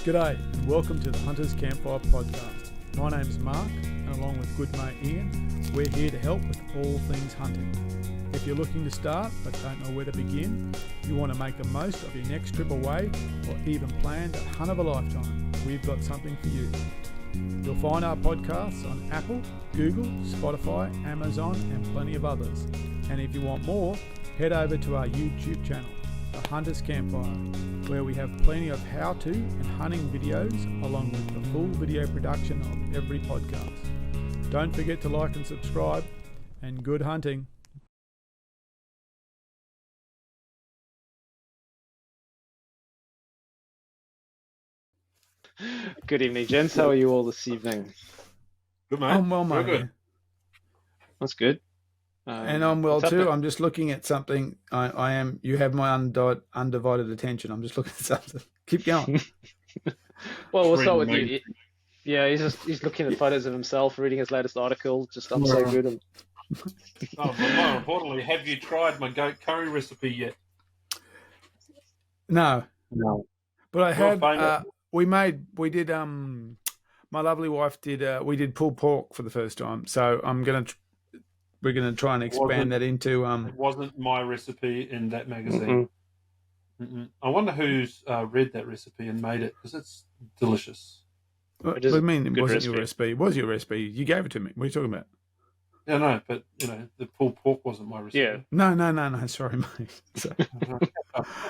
G'day and welcome to the Hunters Campfire podcast. My name's Mark and along with good mate Ian, we're here to help with all things hunting. If you're looking to start but don't know where to begin, you want to make the most of your next trip away or even plan that hunt of a lifetime, we've got something for you. You'll find our podcasts on Apple, Google, Spotify, Amazon and plenty of others. And if you want more, head over to our YouTube channel, The Hunters Campfire, where we have plenty of how-to and hunting videos along with the full video production of every podcast. Don't forget to like and subscribe, and good hunting. Good evening, gents. How are you all this evening? Good, mate. I'm well, mate. Good. That's good. And I'm well too. I'm just looking at something. I am. You have my undivided attention. I'm just looking at something. Keep going. Well, we'll start with you. Yeah, he's looking at photos of himself, reading his latest article. Just I'm so good. And... Oh, but more importantly, have you tried my goat curry recipe yet? No. But I have. We did. My lovely wife did. We did pulled pork for the first time. So we're gonna try and expand that into. It wasn't my recipe in that magazine. I wonder who's read that recipe and made it, because it's delicious. What do you mean it wasn't your recipe? It was your recipe. You gave it to me. What are you talking about? Yeah, no, but the pulled pork wasn't my recipe. Yeah. No. Sorry, mate. So...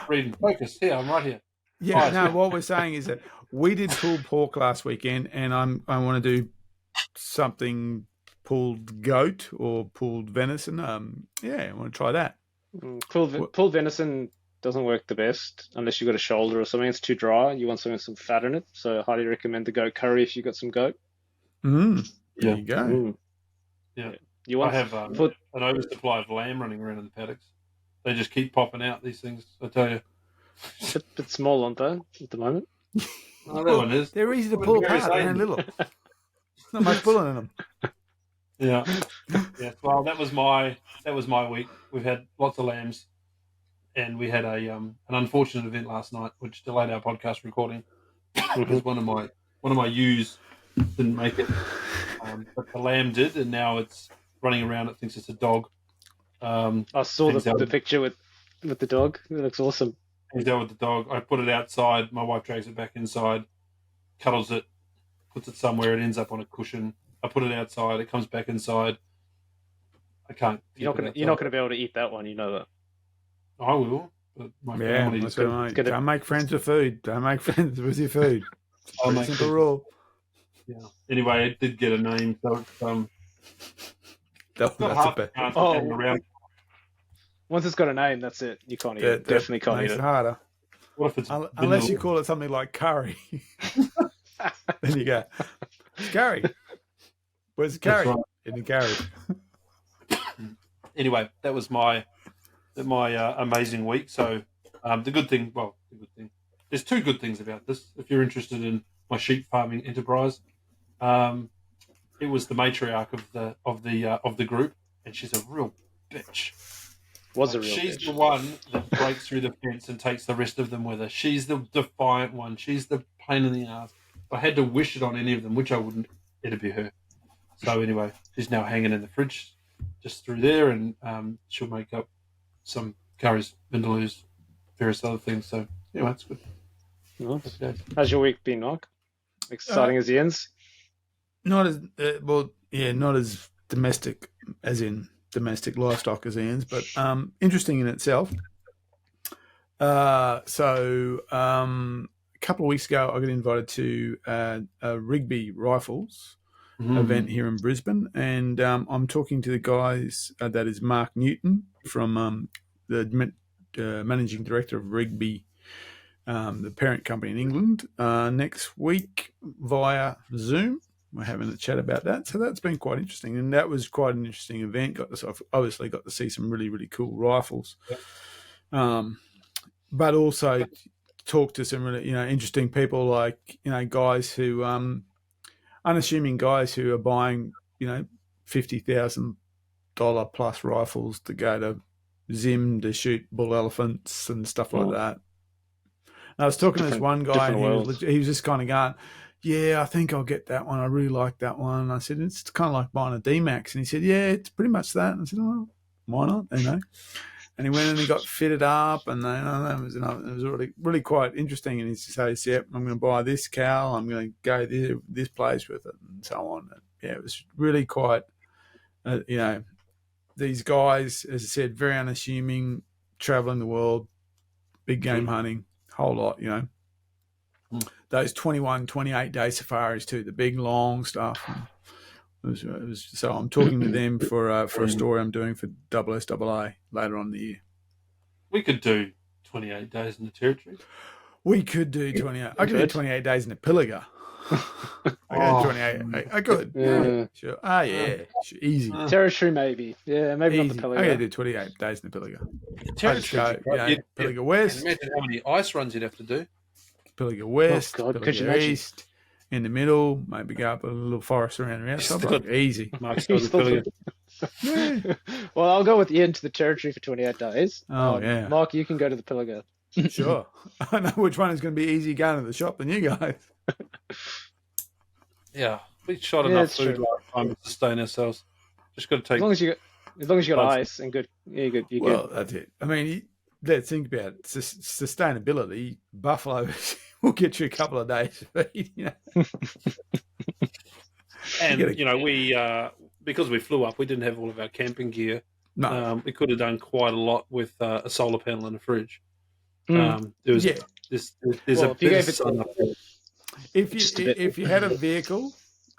Reading focus. Here, I'm right here. Yeah, no. What we're saying is that we did pulled pork last weekend, and I want to do something pulled goat or pulled venison. I want to try that. Pulled venison doesn't work the best unless you've got a shoulder or something. It's too dry. You want something with some fat in it. So I highly recommend the goat curry if you've got some goat. There you go. Yeah. I have an oversupply of lamb running around in the paddocks. They just keep popping out, these things, I tell you. A bit small, aren't they, at the moment? Oh, that one is. They're easy to pull apart. They're little. Not much pulling in them. Yeah. Well, that was my week. We've had lots of lambs, and we had an unfortunate event last night, which delayed our podcast recording because one of my ewes didn't make it, but the lamb did, and now it's running around. It thinks it's a dog. I saw the picture with the dog. It looks awesome. He's there with the dog. I put it outside. My wife drags it back inside, cuddles it, puts it somewhere. It ends up on a cushion. I put it outside. It comes back inside. I can't. You're not gonna be able to eat that one. You know that. I will. But my family that's right. Don't make friends with food. Don't make friends with your food. I'll make simple rule. Yeah. Anyway, it did get a name, so that's a bit. Around. Once it's got a name, that's it. You can't eat it. Definitely can't eat it. It's harder. What if it's unless you call it something like curry? Then you go, it's curry. Where's the curry? Right. In the curry. Anyway, that was my amazing week. So the good thing. There's two good things about this. If you're interested in my sheep farming enterprise, it was the matriarch of the group, and she's a real bitch. She's the one that breaks through the fence and takes the rest of them with her. She's the defiant one. She's the pain in the ass. If I had to wish it on any of them, which I wouldn't, it'd be her. So anyway, she's now hanging in the fridge just through there, and she'll make up some curries, vindaloos, various other things. So anyway, that's good. Nice. How's your week been, Mark? Exciting as Ian's? Not as not as domestic as in domestic livestock as Ian's, but interesting in itself. So a couple of weeks ago, I got invited to a Rigby Rifles event here in Brisbane, and I'm talking to the guys. That is Mark Newton from the managing director of Rigby, the parent company in England, next week via Zoom. We're having a chat about that. So that's been quite interesting. And that was quite an interesting event. Obviously got to see some really, really cool rifles. But also talk to some really, interesting people like, guys who, unassuming guys who are buying, $50,000 plus rifles to go to Zim to shoot bull elephants and stuff like that. I was talking to this one guy, and worlds. he was just kind of going, yeah, I think I'll get that one. I really like that one. And I said, it's kind of like buying a D-Max. And he said, yeah, it's pretty much that. And I said, well, why not, you know? And he went and he got fitted up, and it was really, really quite interesting. And he says, yep, I'm going to buy this cow. I'm going to go this place with it, and so on. And yeah, it was really quite, you know, these guys, as I said, very unassuming, traveling the world, big game hunting, whole lot, you know. Those 21, 28-day safaris too, the big, long stuff. It was, so I'm talking to them for a story I'm doing for SSAA later on in the year. We could do 28 days in the territory. We could do 28. I could do 28 days in the Pilliga. I could do 28. I could. Yeah. Sure. Ah, yeah. Sure. Easy. Territory, maybe. Yeah, maybe Easy. not the Pilliga. I could do 28 days in the Pilliga. Territory. Pilliga West. Imagine how many ice runs you'd have to do. Pilliga West, Pilliga East, in the middle, maybe go up a little forest around the outside. Easy. Yeah. Well, I'll go with Ian to the territory for 28 days. Oh, yeah. Mark, you can go to the Pilliga. Sure. I know which one is going to be easy going to the shop than you guys. Yeah. We shot enough food last time to sustain ourselves. Just got to take... As long as you got ice and good... Yeah, you're good. Well, that's it. I mean... Let's think about it. Sustainability. Buffalo will get you a couple of days of feed, you know. And, you know, we because we flew up, we didn't have all of our camping gear. No. We could have done quite a lot with a solar panel and a fridge. If you had a vehicle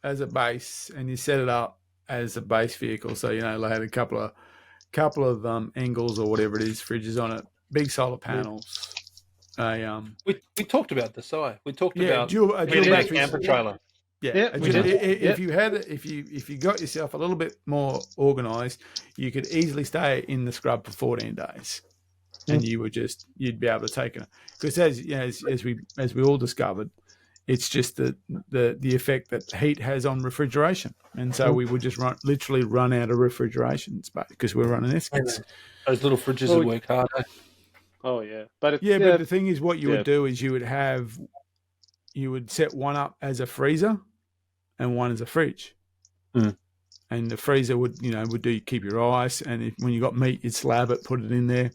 as a base and you set it up as a base vehicle, so, you know, they had a couple of angles or whatever it is, fridges on it, big solar panels. We talked about this. We talked about dual battery camper trailer. Yeah, if you got yourself a little bit more organised, you could easily stay in the scrub for 14 days, and you'd be able to take it. Because as we all discovered, it's just the effect that heat has on refrigeration, and so we would just literally run out of refrigeration space because we're running Eskits. Those little fridges would work hard. Oh yeah, but but the thing is, what you would do is you would set one up as a freezer and one as a fridge, and the freezer would keep your ice, and when you got meat, you'd slab it, put it in there,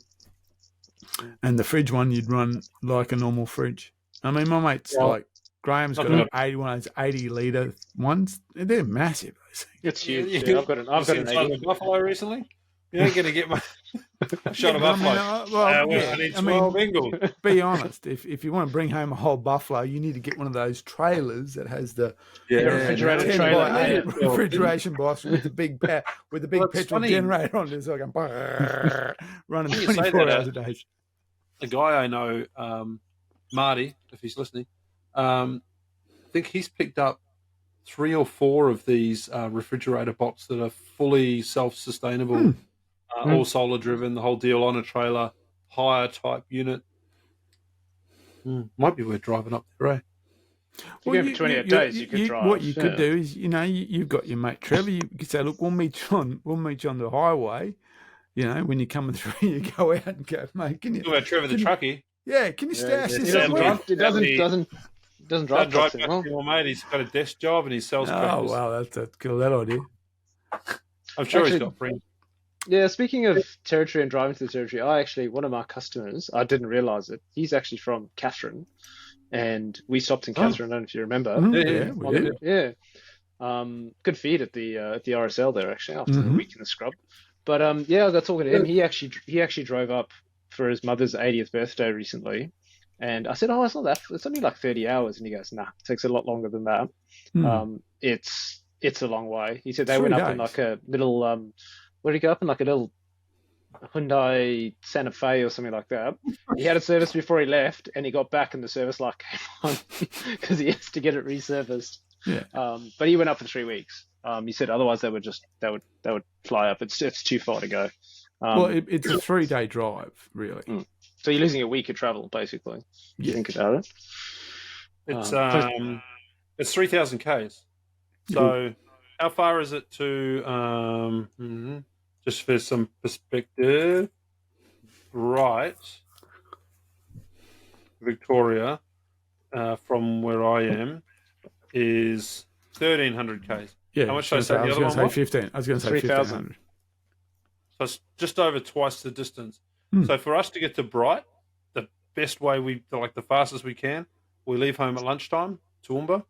and the fridge one you'd run like a normal fridge. I mean, my mate's like. Graham's got an 80-litre ones. They're massive. It's huge. Yeah, I've got an 80. Buffalo recently. You ain't going to get my shot of buffalo. I need 12 Engels. Be honest. If you want to bring home a whole buffalo, you need to get one of those trailers that has the refrigerated trailer, refrigeration box with the big petrol generator on it, so I can running 24 hours a day. The guy I know, Marty, if he's listening. I think he's picked up 3 or 4 of these refrigerator bots that are fully self-sustainable, all solar driven, the whole deal on a trailer, hire type unit. Might be worth driving up there, eh? Well, for 28 days, you could drive. What you could do is, you've got your mate Trevor. You could say, look, we'll meet you on the highway. You know, when you're coming through, you go out and go, mate. Can you? Talk about Trevor the truckie. Yeah, can you stash this? It doesn't drive trucks anymore. Mate, he's got a desk job and he sells crackers. Oh, wow, that's cool, that idea. I'm sure he's got friends. Yeah, speaking of territory and driving to the territory, one of my customers, I didn't realise it, he's actually from Catherine, and we stopped in Catherine, I don't know if you remember. Yeah. Good feed at the RSL there, actually, after a week in the scrub. But, I got talking to him. He actually drove up for his mother's 80th birthday recently. And I said, it's not that. It's only like 30 hours. And he goes, nah, it takes a lot longer than that. It's a long way. He said they went up in like a little, where did he go up in? Like a little Hyundai Santa Fe or something like that. He had a service before he left, and he got back and the service light came on because he has to get it resurfaced. Yeah. But he went up for 3 weeks. He said otherwise they would fly up. It's too far to go. It's a 3-day drive, really. So you're losing a week of travel, basically. You think about it. It's 3,000 Ks. So how far is it to, just for some perspective, right Victoria, from where I am, is 1,300 k's. Yeah, How much did I say the other one was? 15. I was going to say 3,000. 1,500. So it's just over twice the distance. Hmm. So for us to get to Bright, the best way the fastest we can, we leave home at lunchtime, Toowoomba,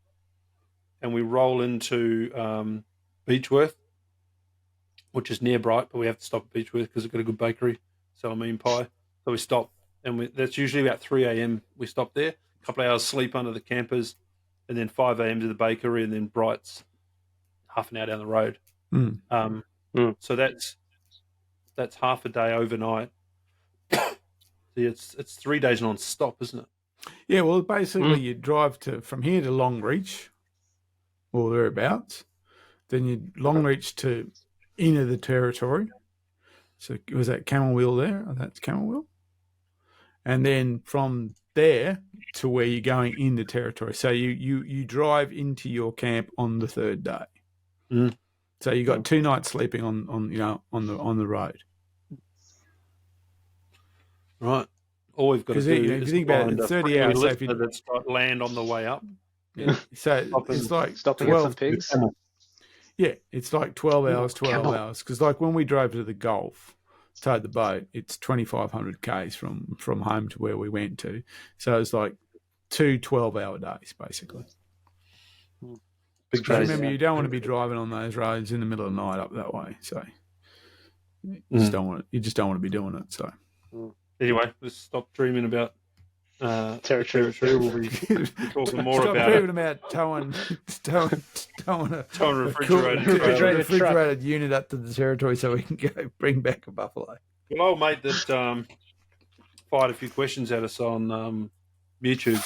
and we roll into Beechworth, which is near Bright, but we have to stop at Beechworth because it's got a good bakery, sell a mean pie. So we stop, and that's usually about 3 a.m. We stop there, a couple of hours sleep under the campers, and then 5 a.m. to the bakery, and then Bright's half an hour down the road. So that's half a day overnight. See, it's 3 days non-stop, isn't it? Yeah, well, basically you drive from here to Longreach, or thereabouts. Then you Longreach to inner the territory. So was that Camel there? Oh, that's Camel. And then from there to where you're going in the territory. So you drive into your camp on the third day. So you got 2 nights sleeping on the road. Right. All we've got to do if you think about it, it's 30 hours. So if you that's got land on the way up. Yeah. So it's like stopping at some pigs. Yeah, it's like 12 hours, 12 hours. Because like when we drove to the Gulf, towed the boat, it's 2,500 k's from home to where we went to. So it's like 2 12-hour days, basically. Big days. Remember, you don't want to be driving on those roads in the middle of the night up that way. So you just don't want to be doing it. So anyway, let's stop dreaming about territory. We'll be talking more Stop about dreaming about towing a refrigerated unit up to the territory so we can go bring back a buffalo. Well, old mate that fired a few questions at us on YouTube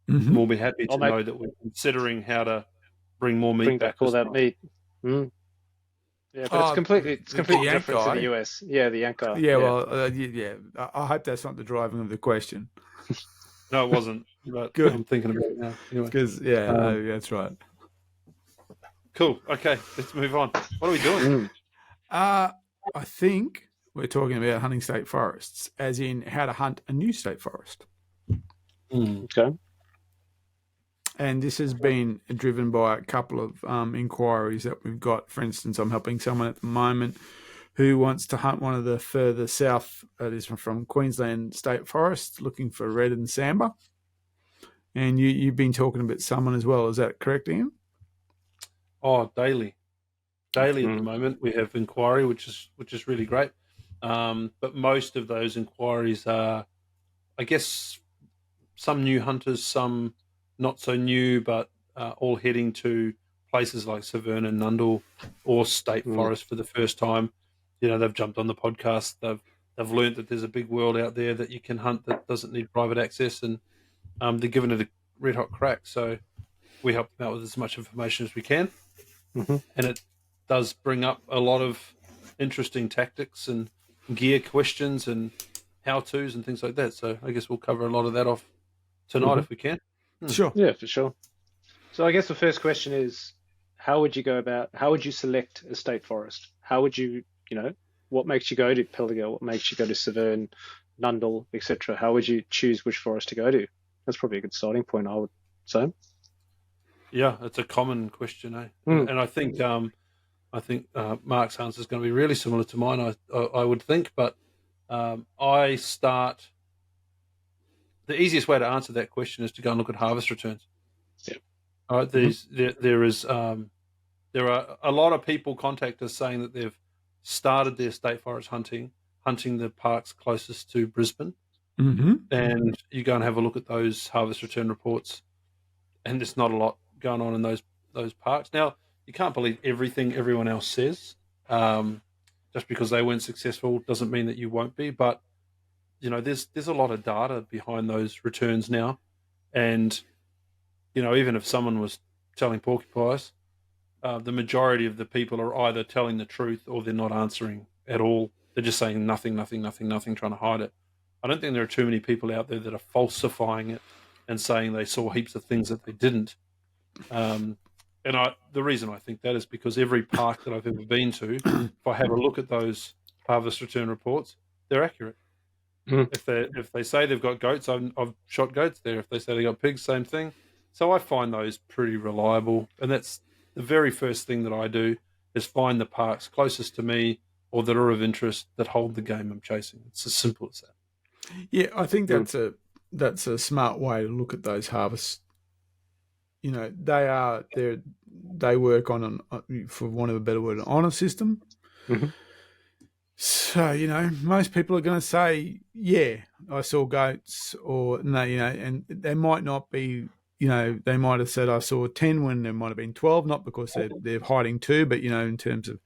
will be happy to know that we're considering how to bring more meat back. All that meat. Yeah, but it's completely different to the US. Yeah, the Yanker. Yeah, well, I hope that's not the driving of the question. No, it wasn't. But Good. I'm thinking about it now. Anyway. Because that's right. Cool. Okay, let's move on. What are we doing? I think we're talking about hunting state forests, as in how to hunt a new state forest. Okay. And this has been driven by a couple of inquiries that we've got. For instance, I'm helping someone at the moment who wants to hunt one of the further south, that is from Queensland state forests, looking for red and sambar. And you've been talking about someone as well. Is that correct, Ian? Oh, daily at the moment. We have inquiry, which is really great. But most of those inquiries are, I guess, some new hunters, some not so new, but all heading to places like Severn and Nundle or state forest for the first time. You know, they've jumped on the podcast. They've learned that there's a big world out there that you can hunt that doesn't need private access, and they're giving it a red hot crack. So we help them out with as much information as we can, and it does bring up a lot of interesting tactics and gear questions and how-tos and things like that. So I guess we'll cover a lot of that off tonight if we can. Sure. Yeah, for sure. So I guess the first question is, how would you select a state forest? How would you, what makes you go to Pilliga? What makes you go to Severn, Nundle, etc.? How would you choose which forest to go to? That's probably a good starting point, I would say. Yeah, it's a common question, eh? And I think Mark's answer is going to be really similar to mine. I would think, but I start. The easiest way to answer that question is to go and look at harvest returns. Yeah. All right. There are a lot of people contact us saying that they've started their state forest hunting the parks closest to Brisbane, and you go and have a look at those harvest return reports, and there's not a lot going on in those parks. Now, you can't believe everything everyone else says. Just because they weren't successful doesn't mean that you won't be, but there's a lot of data behind those returns now, and even if someone was telling porcupines, the majority of the people are either telling the truth or they're not answering at all. They're just saying nothing, trying to hide it. I don't think there are too many people out there that are falsifying it and saying they saw heaps of things that they didn't. And the reason I think that is because every park that I've ever been to, if I have a look at those harvest return reports, they're accurate. If they say they've got goats, I've shot goats there. If they say they got pigs, same thing. So I find those pretty reliable, and that's the very first thing that I do is find the parks closest to me or that are of interest that hold the game I'm chasing. It's as simple as that. Yeah, I think that's a smart way to look at those harvests. You know, they work on for want of a better word, an honor system. Mm-hmm. So, you know, most people are going to say, yeah, I saw goats, or no, you know, and they might not be, you know, they might have said I saw 10 when there might have been 12, not because they're hiding 2, but, you know, in terms of,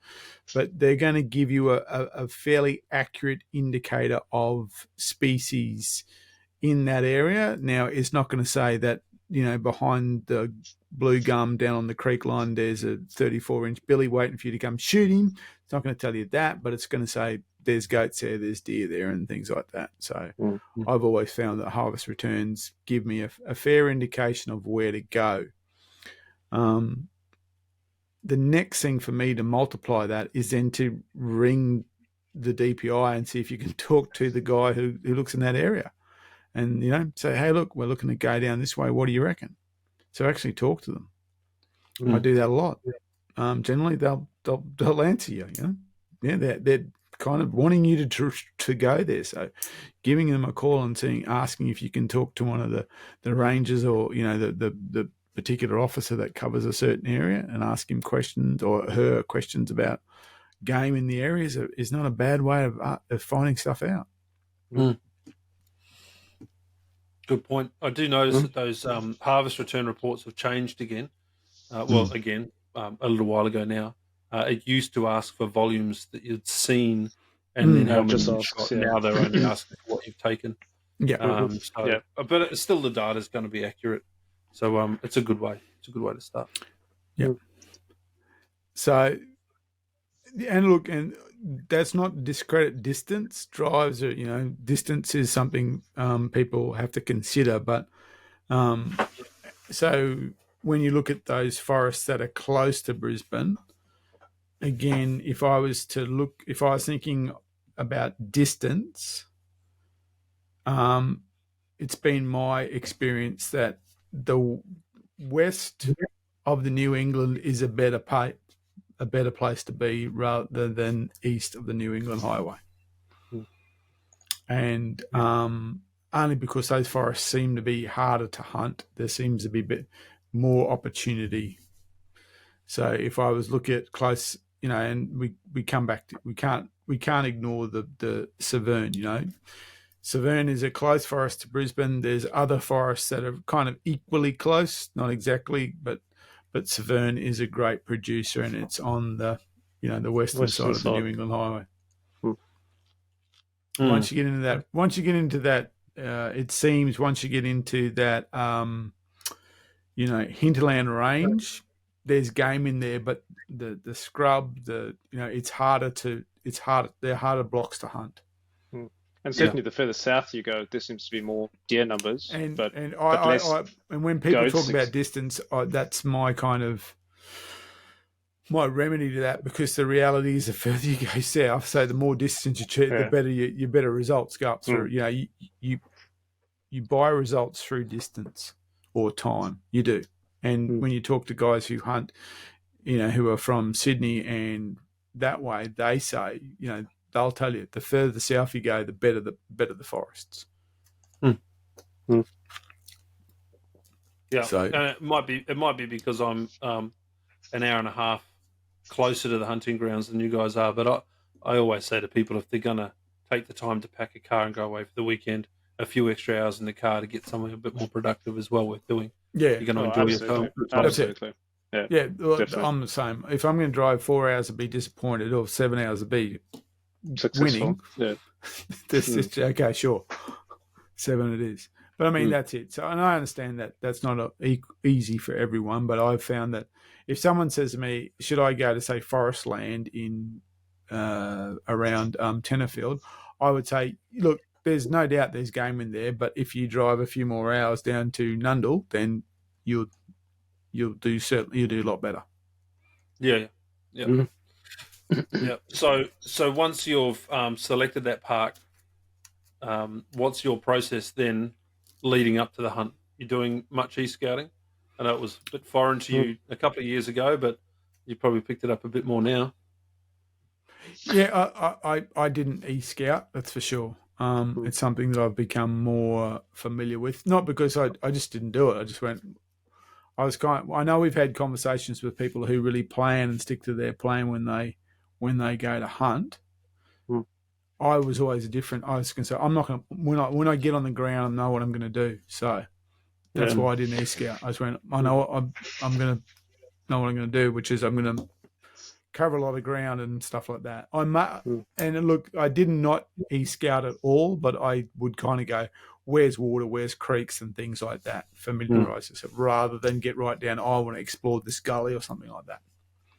but they're going to give you a fairly accurate indicator of species in that area. Now, it's not going to say that, you know, behind the blue gum down on the creek line, there's a 34-inch billy waiting for you to come shoot him. It's not going to tell you that, but it's going to say there's goats there, there's deer there, and things like that. So I've always found that harvest returns give me a fair indication of where to go. The next thing for me to multiply that is then to ring the DPI and see if you can talk to the guy who looks in that area. And, you know, say, hey, look, we're looking to go down this way. What do you reckon? So actually talk to them. I do that a lot. Generally, they'll answer you. You know, yeah, they're kind of wanting you to go there. So, giving them a call and asking if you can talk to one of the rangers or, you know, the particular officer that covers a certain area and ask him questions or her questions about game in the area is not a bad way of finding stuff out. Good point. I do notice that those harvest return reports have changed again. A little while ago now. It used to ask for volumes that you'd seen, and then how many you've got. Now they're only asking for what you've taken. But it's still the data is going to be accurate. So it's a good way. It's a good way to start. Yeah. So, and look, and that's not discredit distance. Drives are, you know, distance is something people have to consider. But so when you look at those forests that are close to Brisbane, again, if I was thinking about distance, it's been my experience that the west of the New England is a better place to be rather than east of the New England Highway. And only because those forests seem to be harder to hunt, there seems to be a bit more opportunity. So if I was looking at close, you know, and we come back to, we can't ignore the Severn, you know. Severn is a close forest to Brisbane. There's other forests that are kind of equally close, not exactly, but Severn is a great producer, and it's on the, you know, the western side of the New England Highway. Once you get into that, it seems once you get into that, you know, hinterland range, there's game in there, but the scrub, you know, they're harder blocks to hunt. And certainly the further south you go, there seems to be more deer numbers. And when people talk about distance, that's my kind of my remedy to that, because the reality is the further you go south, so the more distance you cheat, the better your better results go up through. You know, you buy results through distance or time. You do. And when you talk to guys who hunt, you know, who are from Sydney and that way, they say, you know, they'll tell you the further south you go, the better the forests. Yeah, so, and it might be because I'm an hour and a half closer to the hunting grounds than you guys are. But I always say to people, if they're gonna take the time to pack a car and go away for the weekend, a few extra hours in the car to get something a bit more productive is well worth doing. Yeah, you're going to enjoy your time. Absolutely. Yeah, I'm the same. If I'm going to drive 4 hours, I'd be disappointed, or 7 hours, I'd be winning. Yeah. Okay, sure. 7 it is. But I mean, that's it. So, and I understand that that's not easy for everyone, but I've found that if someone says to me, should I go to, say, forest land in around Tenterfield, I would say, look, there's no doubt there's game in there, but if you drive a few more hours down to Nundle, then you'll do a lot better. Yeah. Yeah. So once you've selected that park, what's your process then leading up to the hunt? You're doing much e-scouting? I know it was a bit foreign to you a couple of years ago, but you probably picked it up a bit more now. Yeah, I didn't e-scout, that's for sure. It's something that I've become more familiar with. Not because I just didn't do it. I just went. I know we've had conversations with people who really plan and stick to their plan when they go to hunt. I was always different. I was going to say I'm not going to when I get on the ground, I know what I'm going to do. So that's why I didn't e-scout. I just went. I know I'm going to know what I'm going to do, which is I'm going to cover a lot of ground and stuff like that. And look, I did not e-scout at all, but I would kind of go, where's water, where's creeks and things like that, familiarise yourself, rather than get right down, I want to explore this gully or something like that.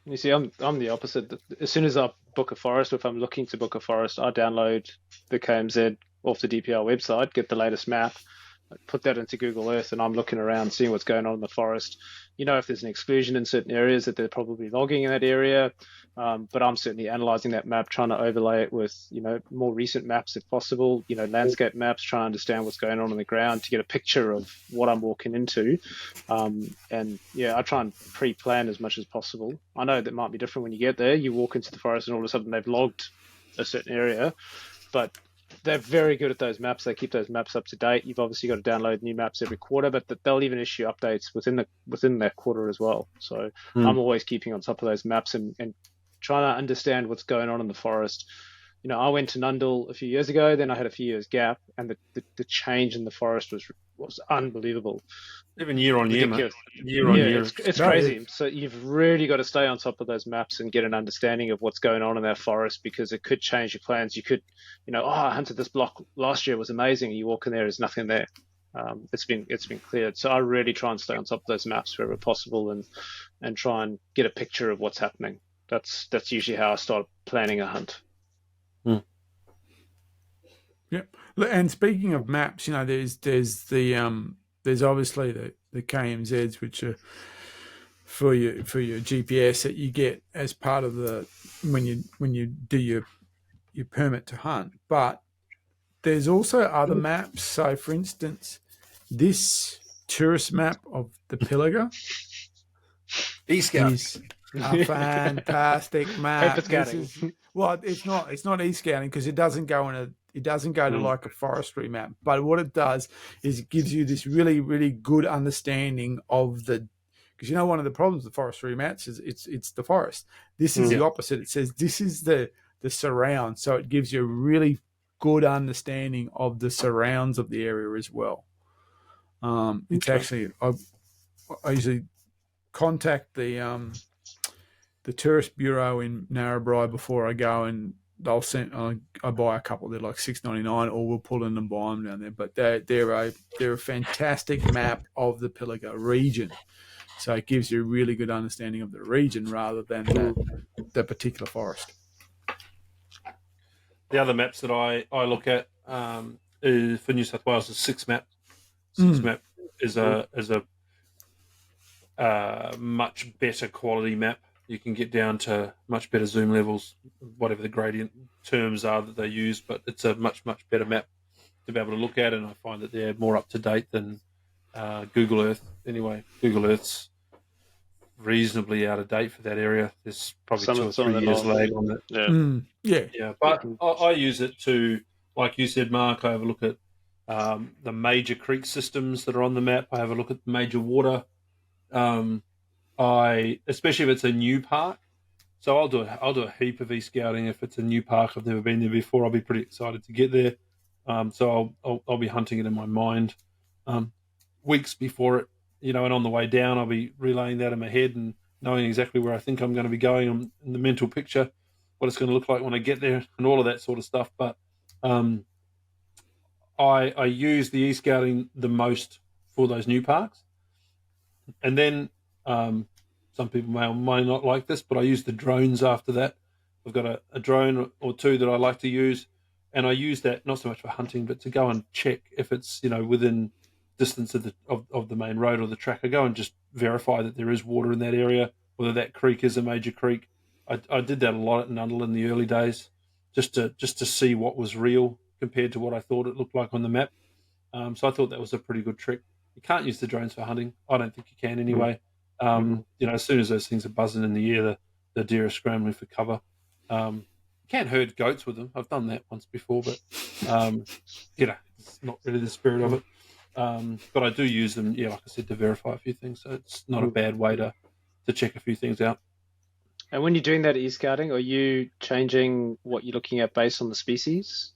You see, I'm the opposite. As soon as I book a forest, or if I'm looking to book a forest, I download the KMZ off the DPR website, get the latest map, put that into Google Earth, and I'm looking around, seeing what's going on in the forest. If there's an exclusion in certain areas, that they're probably logging in that area. But I'm certainly analyzing that map, trying to overlay it with, more recent maps if possible, landscape maps, trying to understand what's going on the ground to get a picture of what I'm walking into. I try and pre-plan as much as possible. I know that might be different when you get there. You walk into the forest and all of a sudden they've logged a certain area, but they're very good at those maps. They keep those maps up to date. You've obviously got to download new maps every quarter, but they'll even issue updates within that quarter as well. So I'm always keeping on top of those maps and trying to understand what's going on in the forest. I went to Nundle a few years ago, then I had a few years gap, and the change in the forest was unbelievable. Even year on year, mate. Year on year. It's crazy. So you've really got to stay on top of those maps and get an understanding of what's going on in that forest, because it could change your plans. You could, I hunted this block last year, it was amazing. You walk in there, there's nothing there. It's been cleared. So I really try and stay on top of those maps wherever possible and try and get a picture of what's happening. That's usually how I start planning a hunt. Yep. And speaking of maps, there's obviously the KMZs, which are for your GPS that you get as part of when you do your permit to hunt. But there's also other maps. So, for instance, this tourist map of the Pilliga is a fantastic map. It's not e-scouting because it doesn't go to like a forestry map. But what it does is it gives you this really, really good understanding of because one of the problems with forestry maps is it's the forest. This is the opposite. It says this is the surround, so it gives you a really good understanding of the surrounds of the area as well. It's actually I usually contact the tourist bureau in Narrabri before I go, and they'll send. I buy a couple. They're like $6.99, or we'll pull in and buy them down there. But they're a fantastic map of the Pilliga region. So it gives you a really good understanding of the region rather than the particular forest. The other maps that I look at is for New South Wales is Six Map. Six Map is a much better quality map. You can get down to much better zoom levels, whatever the gradient terms are that they use, but it's a much, much better map to be able to look at, and I find that they're more up to date than Google Earth. Anyway, Google Earth's reasonably out of date for that area. There's probably 2 or 3 years lag on that. Yeah. But I use it to, like you said, Mark, I have a look at the major creek systems that are on the map. I have a look at the major water. Especially if it's a new park. So I'll do a heap of e-scouting if it's a new park. I've never been there before. I'll be pretty excited to get there. So I'll be hunting it in my mind weeks before it, and on the way down I'll be relaying that in my head and knowing exactly where I think I'm going to be going in the mental picture, what it's going to look like when I get there, and all of that sort of stuff. But I use the e-scouting the most for those new parks, and then some people may or may not like this, but I use the drones after that. I've got a drone or two that I like to use, and I use that not so much for hunting, but to go and check if it's within distance of the main road or the track. I go and just verify that there is water in that area, whether that creek is a major creek. I did that a lot at Nundle in the early days, just to see what was real, compared to what I thought it looked like on the map. So I thought that was a pretty good trick. You can't use the drones for hunting. I don't think you can anyway. As soon as those things are buzzing in the air, the deer are scrambling for cover. You can't herd goats with them. I've done that once before, but it's not really the spirit of it. But I do use them, like I said, to verify a few things. So it's not a bad way to check a few things out. And when you're doing that e-scouting, are you changing what you're looking at based on the species?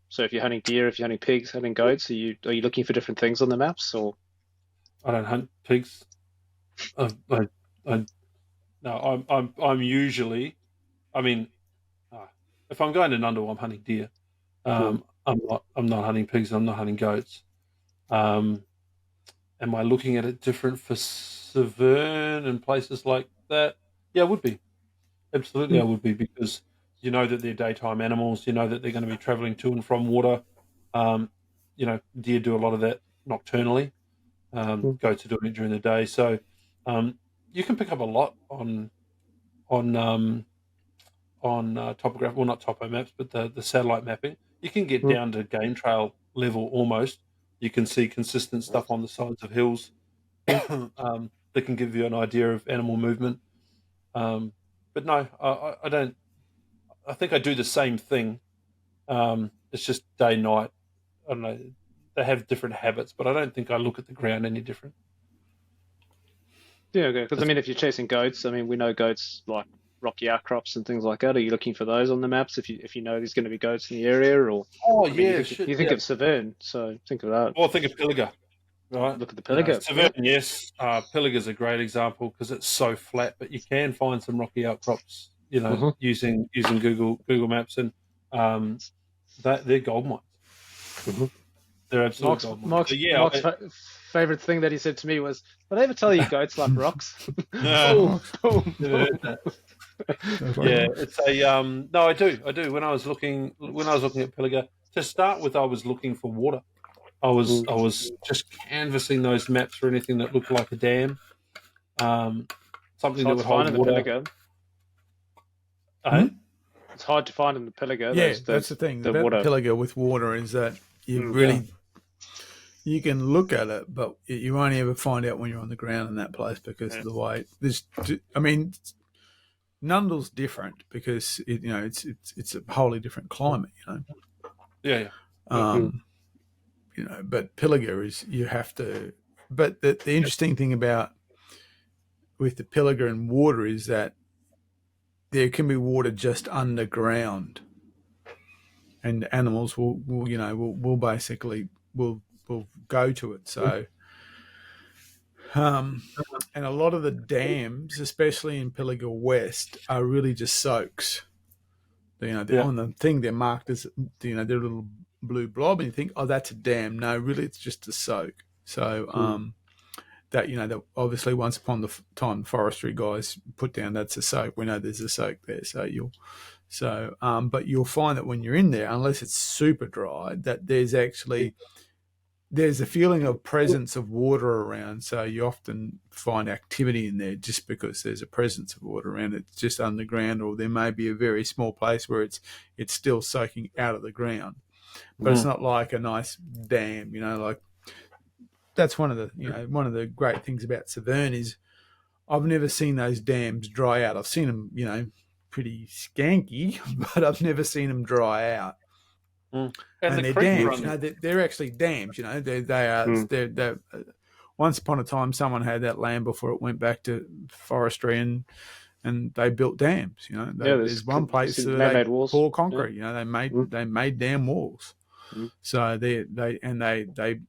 So if you're hunting deer, if you're hunting pigs, hunting goats, are you looking for different things on the maps? Or I don't hunt pigs. I'm usually, if I'm going to Nundle, I'm hunting deer. I'm not hunting pigs. I'm not hunting goats. Am I looking at it different for Severn and places like that? Yeah, I would be. Absolutely, I would be, because you know that they're daytime animals. You know that they're going to be travelling to and from water. Deer do a lot of that nocturnally. Goats are doing it during the day. So you can pick up a lot on topography. Well, not topo maps, but the satellite mapping. You can get down to game trail level almost. You can see consistent stuff on the sides of hills that can give you an idea of animal movement. But no, I don't. I think I do the same thing. It's just day, night. I don't know. They have different habits, but I don't think I look at the ground any different. Yeah, okay. Because if you're chasing goats, we know goats like rocky outcrops and things like that. Are you looking for those on the maps if you know there's going to be goats in the area? Or you think of Severn, so think of that. Well, think of Pilliga, right? Look at the Pilliga. Severn, yes. Pilliga's a great example because it's so flat, but you can find some rocky outcrops, using Google Maps, and they're gold mines. They're absolute gold mines. Mark's favorite thing that he said to me was, "Did I ever tell you goats like rocks?" Yeah, it's a no, I do. When I was looking at Pilliga, to start with, I was looking for water. I was just canvassing those maps for anything that looked like a dam, something that would hold water. It's hard to find in the Pilliga. Yeah, that's the thing. The Pilliga with water is that you can look at it, but you only ever find out when you're on the ground in that place because of the way. Nundle's different because it's a wholly different climate. Yeah. But Pilliga is you have to. But the interesting thing about with the Pilliga and water is that there can be water just underground, and animals will basically go to it. So, and a lot of the dams, especially in Pilliga West, are really just soaks. On the thing they're marked as they're a little blue blob, and you think, oh, that's a dam. No, really, it's just a soak. So, that obviously once upon the time forestry guys put down that's a soak. We know there's a soak there. But you'll find that when you're in there, unless it's super dry, that there's a feeling of presence of water around. So you often find activity in there just because there's a presence of water around. It's just underground, or there may be a very small place where it's still soaking out of the ground, but it's not like a nice dam. Like that's one of the great things about Severn is I've never seen those dams dry out. I've seen them, pretty skanky, but I've never seen them dry out. And they're dams, they're actually dams. They are. They're once upon a time, someone had that land before it went back to forestry, and they built dams. There's one place that they pour concrete. They made dam walls. So they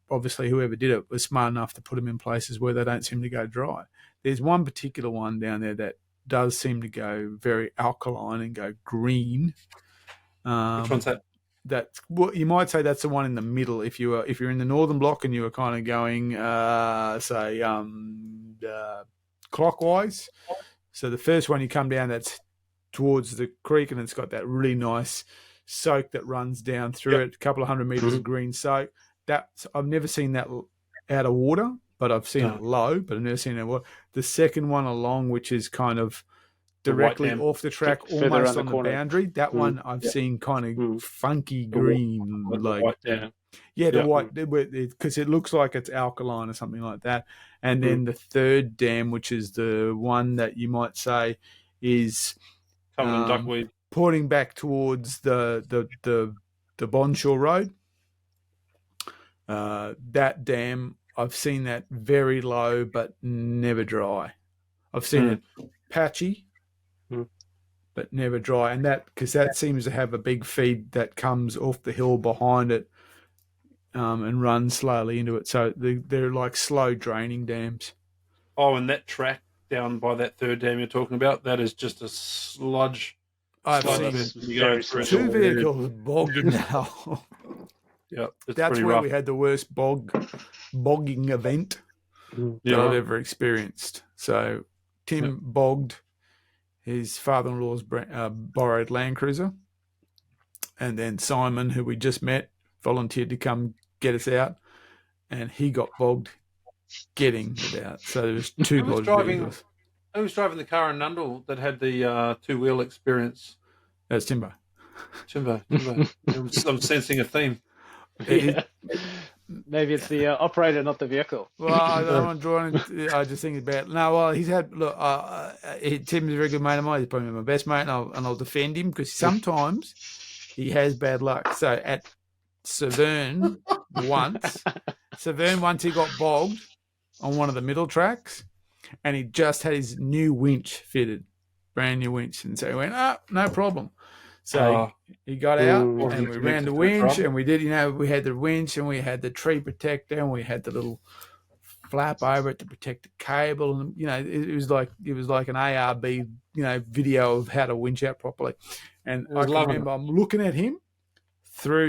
obviously whoever did it was smart enough to put them in places where they don't seem to go dry. There's one particular one down there that does seem to go very alkaline and go green. Which one's that? You might say that's the one in the middle. If you're in the northern block and you were kind of going clockwise, so the first one you come down that's towards the creek and it's got that really nice soak that runs down through it, a couple of 100 meters of green soak. I've never seen that out of water, but I've seen it low, but I've never seen it out of water. The second one along, which is kind of directly dam. off the track, Further almost around on the the corner. boundary. That one I've seen kind of funky green, The like white dam. the Yeah. white, because it looks like it's alkaline or something like that. And then the third dam, which is the one that you might say is Covered in duckweed. pointing back towards the Bonshore Road. That dam, I've seen that very low but never dry. I've seen it patchy, but never dry, and because that seems to have a big feed that comes off the hill behind it, and runs slowly into it. So they're like slow draining dams. Oh, and that track down by that third dam you're talking about, that is just a sludge. I've seen 2 vehicles bogged in the hole. Yeah, that's where rough. we had the worst bogging event that I've ever experienced. So Tim bogged his father-in-law's borrowed Land Cruiser, and then Simon, who we just met, volunteered to come get us out, and he got bogged getting it out. So there was 2 vehicles. Who was driving the car in Nundle that had the 2-wheel experience? That's Timbo. I'm sensing a theme. Maybe it's the operator, not the vehicle. Well, I don't want to draw in. I just think about now. Well, he's had Tim's a very good mate of mine. He's probably my best mate, and I'll defend him because sometimes he has bad luck. So at Severn once he got bogged on one of the middle tracks, and he just had his new winch fitted, brand new winch, and so he went, no problem. So he got out, and we ran the winch, and we did, we had the winch, and we had the tree protector, and we had the little flap over it to protect the cable, and it was like an ARB, video of how to winch out properly. And I can remember I'm looking at him so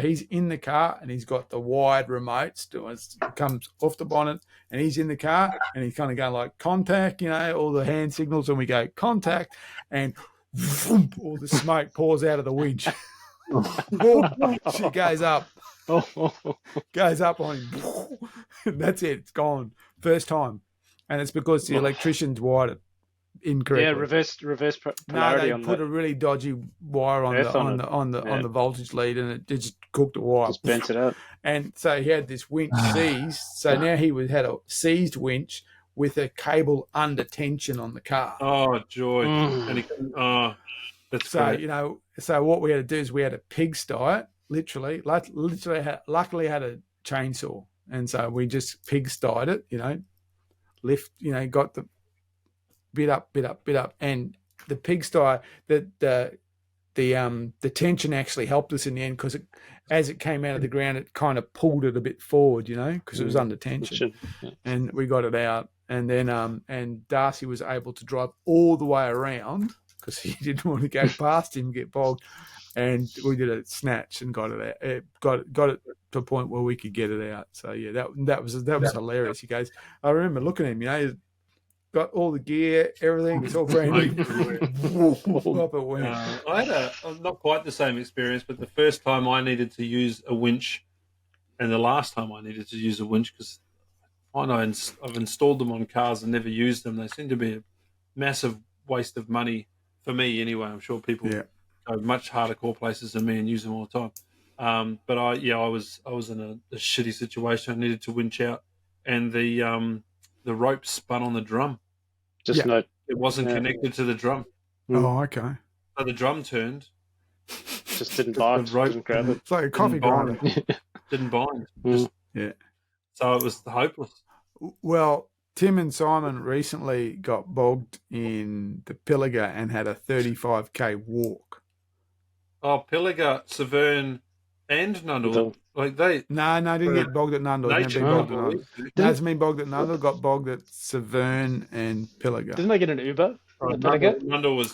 he's in the car, and he's got the wide remotes, comes off the bonnet, and he's in the car, and he's kind of going like contact, all the hand signals, and we go contact, and all the smoke pours out of the winch. She goes up on him. That's it. It's gone. First time, and it's because the electricians wired it incorrectly. Yeah, reverse polarity. No, they put a really dodgy wire on the voltage lead, and it just cooked the wire. Just bent it up. And so he had this winch seized. So now he had a seized winch with a cable under tension on the car. Oh, joy. And he couldn't, that's great. So what we had to do is we had to pigsty it, literally. Luckily had a chainsaw. And so we just pigstyed it, lift, got the bit up. And the pigsty, the tension actually helped us in the end because as it came out of the ground, it kind of pulled it a bit forward, because it was under tension. And we got it out. And then and Darcy was able to drive all the way around because he didn't want to go past him, get bogged. And we did a snatch and got it out. Got it to a point where we could get it out. So yeah, that was hilarious. He goes, I remember looking at him. He's got all the gear, everything. It's all brand new. Up it went. I had not quite the same experience, but the first time I needed to use a winch, and the last time I needed to use a winch because I've installed them on cars and never used them. They seem to be a massive waste of money for me anyway. I'm sure people go much harder core places than me and use them all the time. But I was in a shitty situation. I needed to winch out, and the rope spun on the drum. It wasn't connected to the drum. Oh, okay. So the drum turned. Just didn't bind. Didn't grab it. It's like a coffee grinder. Didn't bind. So it was hopeless. Well, Tim and Simon recently got bogged in the Pilliga and had a 35k walk. Oh, Pilliga, Severn, and Nundle. No, didn't get bogged at Nundle. That's been bogged at Nundle. Got bogged at Severn and Pilliga. Didn't they get an Uber? Nundle was.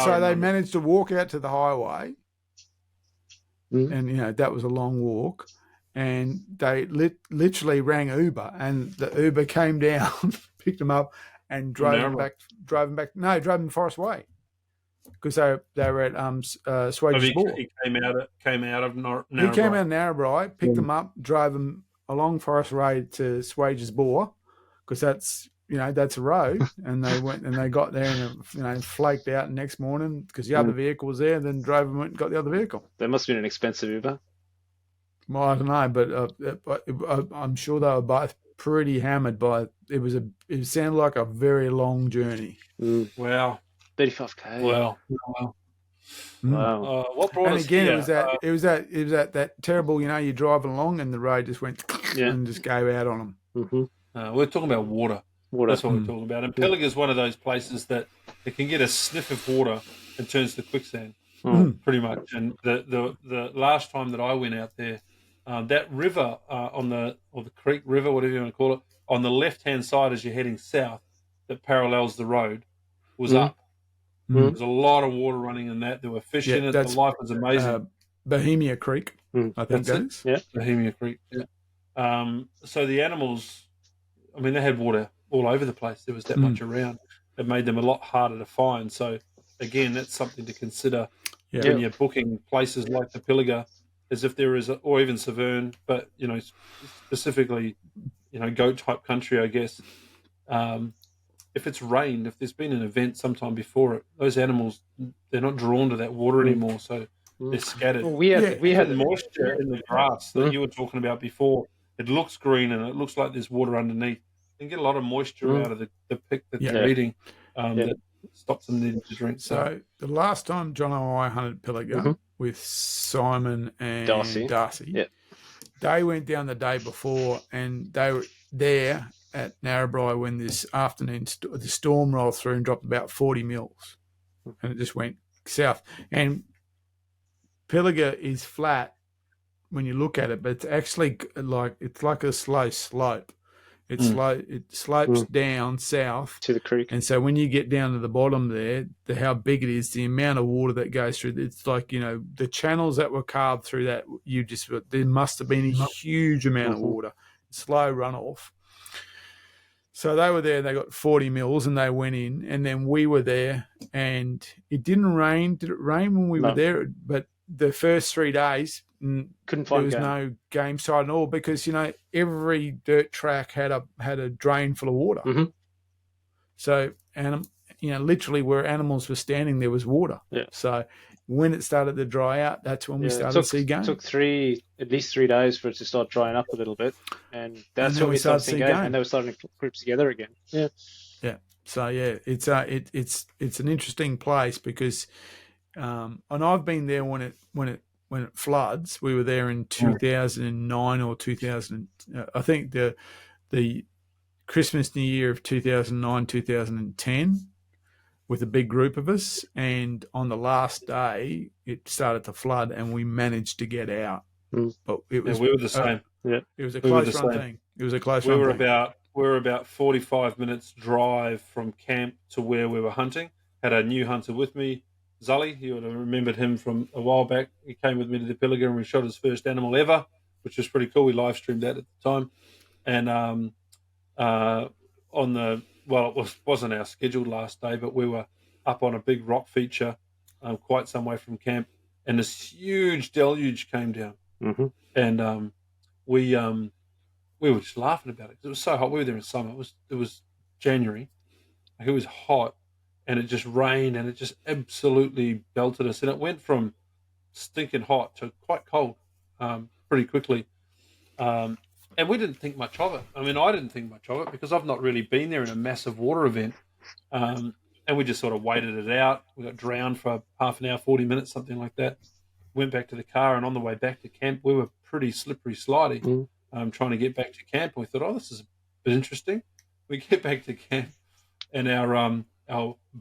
So they managed to walk out to the highway, and that was a long walk. And they literally rang Uber, and the Uber came down, picked them up, and drove them back. No, drove them Forest Way because they were at Swages Bore. He came out of Narrabri. He came out of Narrabri, picked them up, drove them along Forest Way to Swages Bore because that's that's a road. And they went and they got there and, flaked out the next morning because the other vehicle was there, and then drove and went and got the other vehicle. That must have been an expensive Uber. Well, I don't know, but I'm sure they were both pretty hammered by it. It sounded like a very long journey. Wow. 35K. Wow. Wow. What brought And us again, here? it was that terrible. You're driving along and the road just went and just gave out on them. Mm-hmm. We're talking about water. That's what we're talking about. And Pilliga is one of those places that it can get a sniff of water and turns to quicksand, pretty much. And the last time that I went out there, that river or the creek river, whatever you want to call it, on the left-hand side as you're heading south, that parallels the road, was up. There's a lot of water running in that. There were fish in it. The life was amazing. Bohemia Creek, I think that is. Yeah, Bohemia Creek. Yeah. So the animals, I mean, they had water all over the place. There was that much around. It made them a lot harder to find. So again, that's something to consider when you're booking places like the Pilliga, as if there is, or even Severn, but specifically, goat type country, I guess. If it's rained, if there's been an event sometime before it, those animals, they're not drawn to that water anymore, so they're scattered. Well, we had moisture in the grass that you were talking about before. It looks green and it looks like there's water underneath. You can get a lot of moisture out of the pick that they're eating that stops them needing to drink. So the last time Jono and I hunted Pilliga with Simon and Darcy, they went down the day before and they were there at Narrabri when this afternoon the storm rolled through and dropped about 40 mils, and it just went south. And Pilliga is flat when you look at it, but it's actually like a slow slope. It slopes down south to the creek, and so when you get down to the bottom there, how big it is, the amount of water that goes through, it's like the channels that were carved through that. There must have been a huge amount of water, slow runoff. So they were there, they got 40 mils and they went in, and then we were there and it didn't rain. Did it rain when we were there? But the first 3 days, couldn't find there was no game side at all because, every dirt track had a drain full of water. So, and, literally where animals were standing, there was water. Yeah. So when it started to dry out, that's when we started to see game. It took at least 3 days for it to start drying up a little bit, and that's when we started seeing game. And they were starting to group together again. Yeah. So it's an interesting place because, and I've been there when it floods. We were there in 2009 or 2000. I think the Christmas New Year of 2009, 2010. With a big group of us, and on the last day it started to flood and we managed to get out. But it was we were the same. It was a close run thing. It was a close run thing. We were about 45 minutes drive from camp to where we were hunting. Had a new hunter with me, Zully. You would have remembered him from a while back. He came with me to the Pilliga and we shot his first animal ever, which was pretty cool. We live streamed that at the time. And it wasn't our scheduled last day, but we were up on a big rock feature quite some way from camp, and this huge deluge came down. And we were just laughing about it because it was so hot. We were there in summer. It was January. It was hot, and it just rained, and it just absolutely belted us. And it went from stinking hot to quite cold pretty quickly. And we didn't think much of it. I mean, I didn't think much of it because I've not really been there in a massive water event. And we just sort of waited it out. We got drowned for half an hour, 40 minutes, something like that. Went back to the car, and on the way back to camp, we were pretty slippery, slidey, trying to get back to camp. And we thought, this is a bit interesting. We get back to camp, and our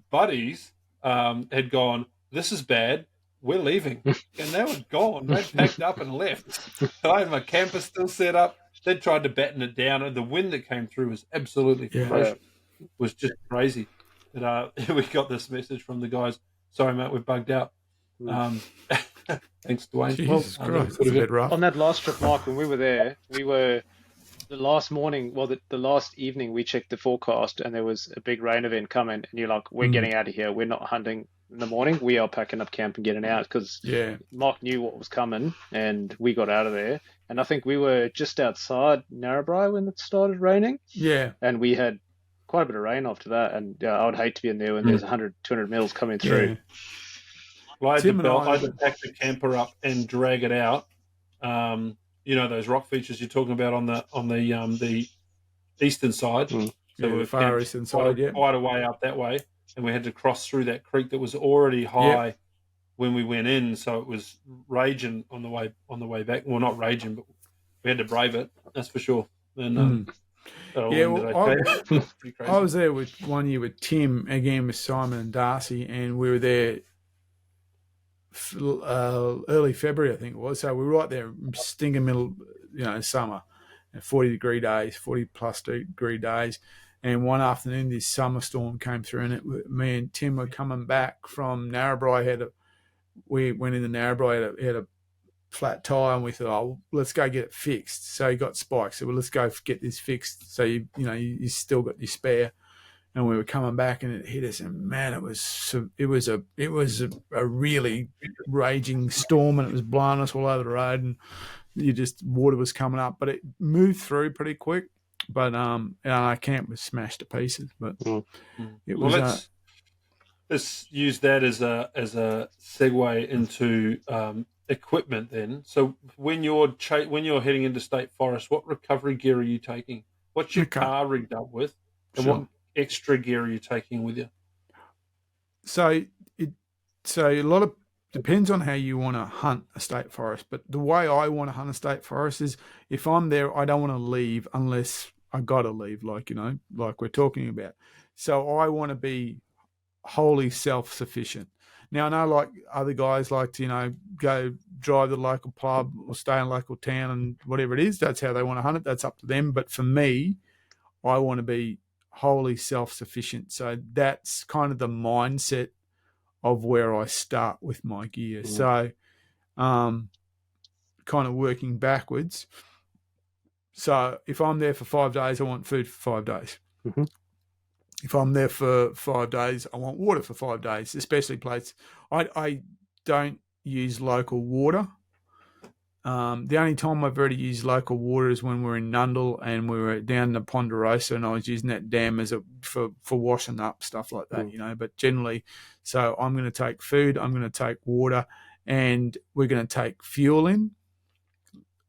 buddies had gone, this is bad. We're leaving. And they were gone. They packed up and left. I had my camper still set up. They tried to batten it down, and the wind that came through was absolutely ferocious. It was just crazy. But we got this message from the guys. Sorry, mate, we're bugged out. Thanks, Dwayne. Jesus Christ, that's a bit rough. On that last trip, Mark, when we were there, the last evening, we checked the forecast, and there was a big rain event coming, and you're like, we're getting out of here. We're not hunting in the morning. We are packing up camp and getting out because Mark knew what was coming, and we got out of there. And I think we were just outside Narrabri when it started raining. Yeah. And we had quite a bit of rain after that, and I would hate to be in there when there's 100, 200 mils coming through. Yeah. Well, I had Tim and I- to pack the camper up and drag it out. You know those rock features you're talking about on the eastern side. Yeah, So we the were far camped eastern side, yeah. quite a way up that way, and we had to cross through that creek that was already high when we went in. So it was raging on the way back. Well, not raging, but we had to brave it. That's for sure. And Yeah, well, pretty crazy. I was there with 1 year with Tim, again with Simon and Darcy, and we were there early February, I think it was. So we were right there, stinking middle, summer, 40-degree days, 40-plus degree days. And one afternoon, this summer storm came through, and me and Tim were coming back from Narrabri. We went into Narrabri, had a flat tire, and we thought, oh, let's go get it fixed. So he got spikes. So let's go get this fixed. So you still got your spare. And we were coming back, and it hit us, and man, it was a really raging storm, and it was blowing us all over the road, and water was coming up, but it moved through pretty quick. But our camp was smashed to pieces. But it was. Let's use that as a segue into equipment. Then, so when you're heading into state forest, what recovery gear are you taking? What's your car rigged up with, and what extra gear are you taking with you? So a lot of depends on how you want to hunt a state forest. But the way I want to hunt a state forest is, if I'm there, I don't want to leave unless I got to leave, like we're talking about. So I want to be wholly self-sufficient. Now, I know like other guys like to, go drive to the local pub or stay in a local town and whatever it is, that's how they want to hunt it. That's up to them. But for me, I want to be wholly self-sufficient. So that's kind of the mindset of where I start with my gear. So kind of working backwards. So if I'm there for 5 days, I want food for 5 days. Mm-hmm. If I'm there for 5 days, I want water for 5 days, especially places. I don't use local water. The only time I've ever used local water is when we were in Nundle and we were down in the Ponderosa, and I was using that dam for washing up, stuff like that, But generally, so I'm going to take food, I'm going to take water, and we're going to take fuel in.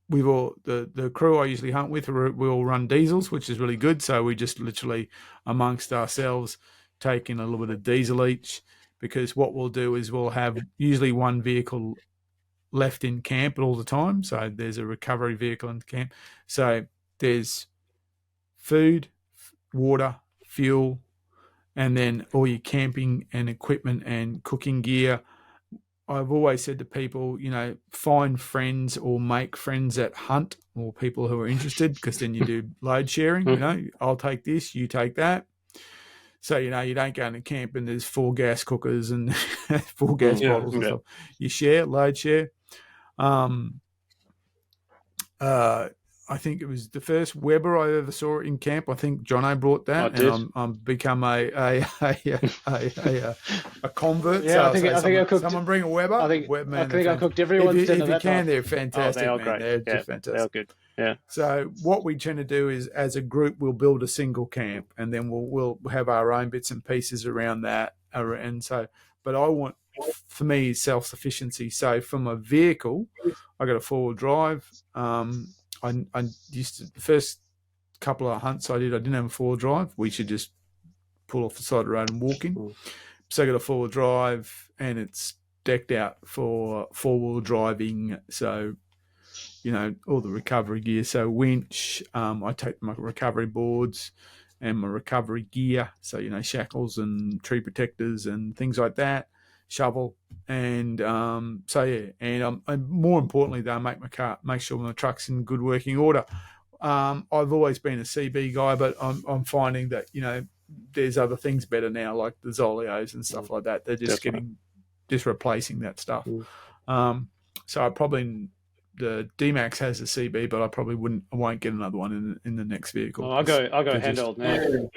We've all the crew I usually hunt with, we all run diesels, which is really good. So we just literally amongst ourselves taking a little bit of diesel each, because what we'll do is we'll have usually one vehicle left in camp all the time. So there's a recovery vehicle in camp. So there's food, water, fuel, and then all your camping and equipment and cooking gear. I've always said to people, find friends or make friends that hunt, or people who are interested, because then you do load sharing. I'll take this, you take that. So, you don't go into camp and there's 4 gas cookers and 4 gas bottles and stuff. You share, load share. I think it was the first Weber I ever saw in camp. I think Jono brought that, and I'm become a convert. Yeah, so I think I cooked. Someone bring a Weber. I think I cooked everyone's dinner. If you can, they're fantastic. They are man. great. They're just fantastic. They're good. Yeah. So what we tend to do is, as a group, we'll build a single camp, and then we'll have our own bits and pieces around that. And so, but I want, for me, self-sufficiency. So from a vehicle, I got a 4-wheel drive. I used to, the first couple of hunts I didn't have a 4-wheel drive. We should just pull off the side of the road and walk in. So I got a 4-wheel drive, and it's decked out for 4-wheel driving. So, all the recovery gear. So winch, I take my recovery boards and my recovery gear. So, shackles and tree protectors and things like that. Shovel, and and more importantly, though, make sure my truck's in good working order. I've always been a CB guy, but I'm finding that there's other things better now, like the Zolios and stuff like that. They're just replacing that stuff. So I probably, the D-Max has a CB, but I won't get another one in the next vehicle. I'll go handheld now.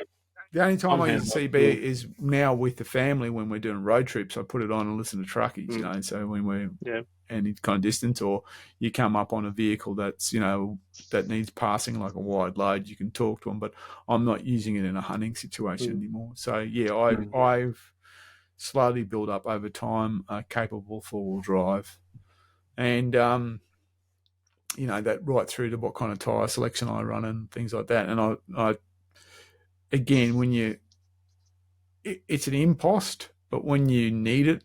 The only time I use handheld, CB is now with the family when we're doing road trips. I put it on and listen to truckies, you know. So when we're any kind of distance, or you come up on a vehicle that's, you know, that needs passing like a wide load, you can talk to them. But I'm not using it in a hunting situation anymore. So yeah, I've slowly built up over time a capable 4-wheel drive, and you know, that right through to what kind of tyre selection I run and things like that. And I again, when it's an impost, but when you need it,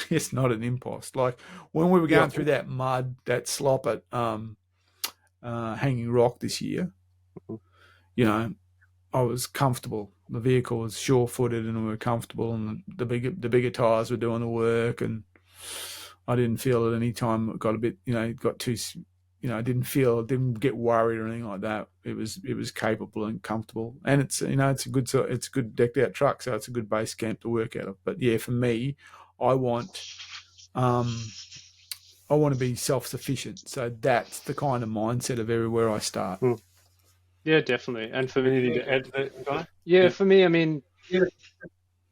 it's not an impost. Like when we were going through that mud, that slop at Hanging Rock this year, you know, I was comfortable. The vehicle was sure-footed, and we were comfortable, and the bigger tyres were doing the work, and I didn't feel at any time it got a bit, you know, it got too, you know, I didn't get worried or anything like that. It was capable and comfortable, and it's, you know, it's a good decked out truck, so it's a good base camp to work out of. But yeah, for me, I want to be self-sufficient, so that's the kind of mindset of everywhere I start. Yeah, definitely. And for Anything me, to add to that, Guy? yeah, for me, I mean,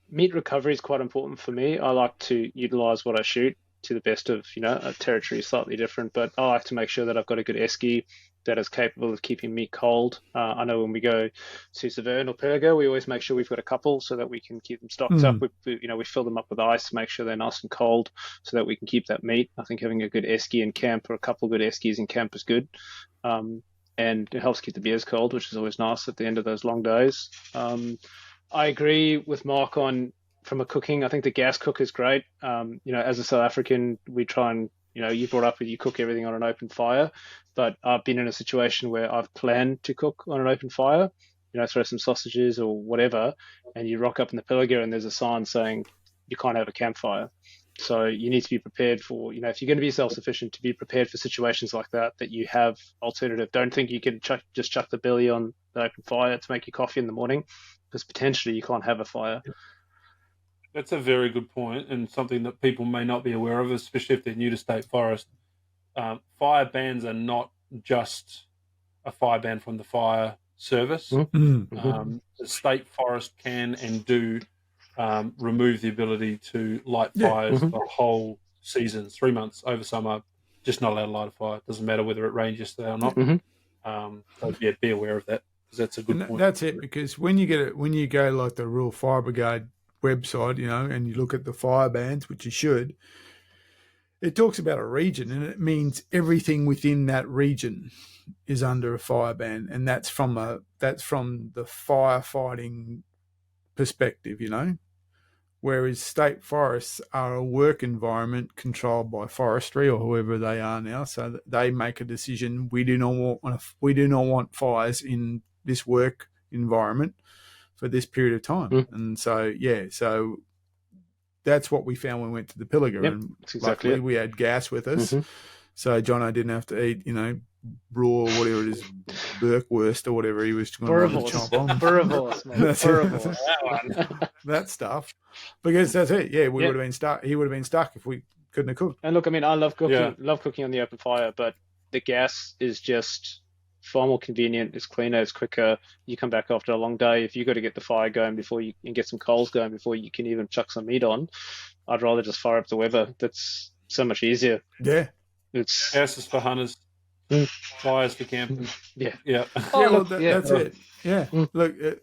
meat recovery is quite important for me. I like to utilize what I shoot to the best of, you know, a territory is slightly different, but I like to make sure that I've got a good esky that is capable of keeping meat cold. I know when we go to Severn or Pergo, we always make sure we've got a couple so that we can keep them stocked up. We fill them up with ice to make sure they're nice and cold so that we can keep that meat. I think having a good esky in camp, or a couple of good eskies in camp, is good. And it helps keep the beers cold, which is always nice at the end of those long days. I agree with Mark on, from a cooking, I think the gas cooker is great. You know, as a South African, we try and, you know, you brought up with you cook everything on an open fire, but I've been in a situation where I've planned to cook on an open fire, you know, throw some sausages or whatever, and you rock up in the Pilliga and there's a sign saying you can't have a campfire. So you need to be prepared for, you know, if you're going to be self-sufficient, to be prepared for situations like that you have alternative. Don't think you can just chuck the billy on the open fire to make your coffee in the morning, because potentially you can't have a fire. That's a very good point, and something that people may not be aware of, especially if they're new to state forest. Fire bans are not just a fire ban from the fire service. The state forest can and do remove the ability to light fires the whole season, 3 months over summer. Just not allowed to light a fire. It doesn't matter whether it rained yesterday or not. So yeah, be aware of that, because that's a good point. That's it, because when you go like the Rural Fire Brigade website, you know, and you look at the fire bans, which you should, it talks about a region, and it means everything within that region is under a fire ban, and that's from the firefighting perspective, you know. Whereas state forests are a work environment controlled by forestry, or whoever they are now, so that they make a decision. We do not want fires in this work environment for this period of time. And so so that's what we found when we went to the Pilliga, and luckily we had gas with us, so Jono didn't have to eat, you know, raw or whatever it is, Burkwurst or whatever he was going to chomp on. That stuff, because that's it. Yeah, we would have been stuck. He would have been stuck if we couldn't have cooked. And look, I mean, I love cooking on the open fire, but the gas is just far more convenient. It's cleaner, it's quicker. You come back after a long day. If you got to get the fire going before you can get some coals going before you can even chuck some meat on, I'd rather just fire up the Weber. That's so much easier. Yeah, it's gas is for hunters, fires for camping. That's it. Yeah, look, you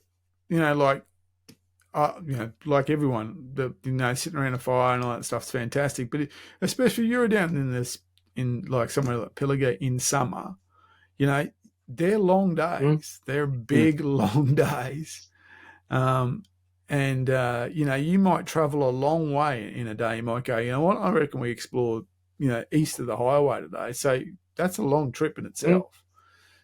know, like. You know, like everyone, sitting around a fire and all that stuff's fantastic. But especially you're down in like somewhere like Pilliga in summer, you know, they're long days. They're big, long days. And, you know, you might travel a long way in a day. You might go, you know what, I reckon we explored, you know, east of the highway today. So that's a long trip in itself.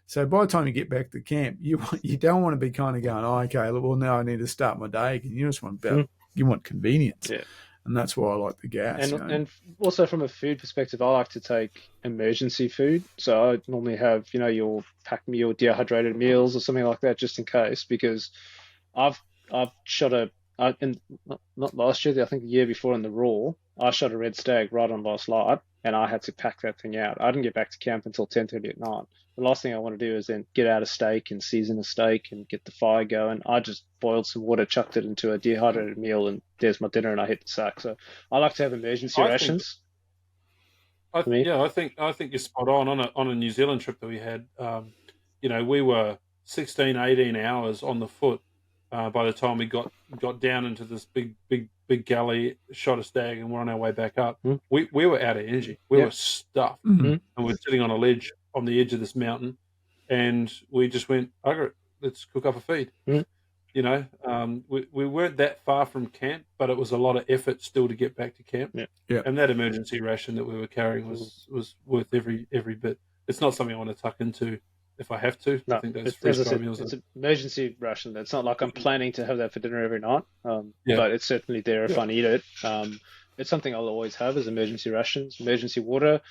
So by the time you get back to camp, you don't want to be kind of going, oh, okay, well, now I need to start my day. You just want you want convenience. Yeah. And that's why I like the gas. And also from a food perspective, I like to take emergency food. So I normally have, you know, your packed meal, dehydrated meals or something like that, just in case, because I've shot not last year, I think the year before in the Raw, I shot a red stag right on last light, and I had to pack that thing out. I didn't get back to camp until 10:30 at night. The last thing I want to do is then get out a steak and season a steak and get the fire going. I just boiled some water, chucked it into a dehydrated meal, and there's my dinner, and I hit the sack. So I like to have emergency rations. I think you're spot on a New Zealand trip that we had. We were 16, 18 hours on the foot by the time we got down into this big gully, shot a stag, and we're on our way back up. We were out of energy. We were stuffed, and we're sitting on a ledge on the edge of this mountain, and we just went, "Okay, let's cook up a feed." We weren't that far from camp, but it was a lot of effort still to get back to camp. And that emergency ration that we were carrying was worth every bit. It's not something I want to tuck into if I have to. No, I think those freeze-dried meals. It's an emergency ration. It's not like I'm planning to have that for dinner every night, but it's certainly there if I need it. It's something I'll always have as emergency rations, emergency water.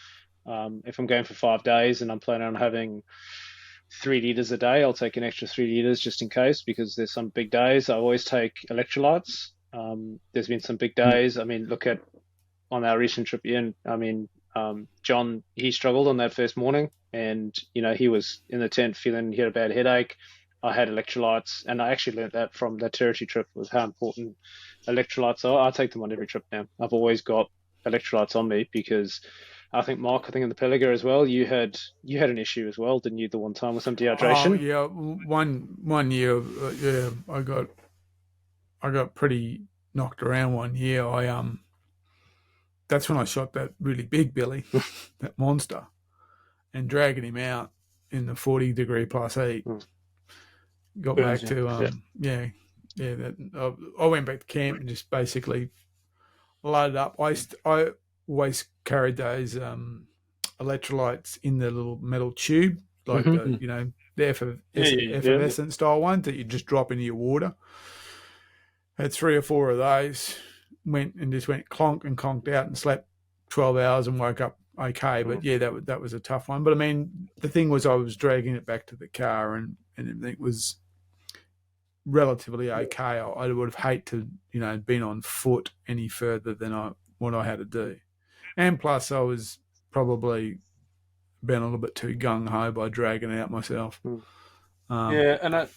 If I'm going for 5 days and I'm planning on having 3 liters a day, I'll take an extra 3 liters just in case, because there's some big days. I always take electrolytes. There's been some big days. I mean, look at on our recent trip in. I mean, John, he struggled on that first morning, and he was in the tent feeling he had a bad headache. I had electrolytes, and I actually learned that from that territory trip was how important electrolytes are. I take them on every trip now. I've always got electrolytes on me because I think Mark, in the Pelago as well, you had an issue as well, didn't you? The one time with some dehydration. Oh, yeah, one year, I got pretty knocked around one year. That's when I shot that really big billy, that monster, and dragging him out in the 40-degree plus heat. Got back to I went back to camp and just basically loaded up. I always carried those electrolytes in the little metal tube, like the effervescent style ones that you just drop into your water. Had 3 or 4 of those. Went clonk and conked out and slept 12 hours and woke up okay. But yeah, that was a tough one. But I mean, the thing was I was dragging it back to the car and everything was relatively okay. I would have hated to, been on foot any further than what I had to do. And plus I was probably been a little bit too gung-ho by dragging it out myself. And I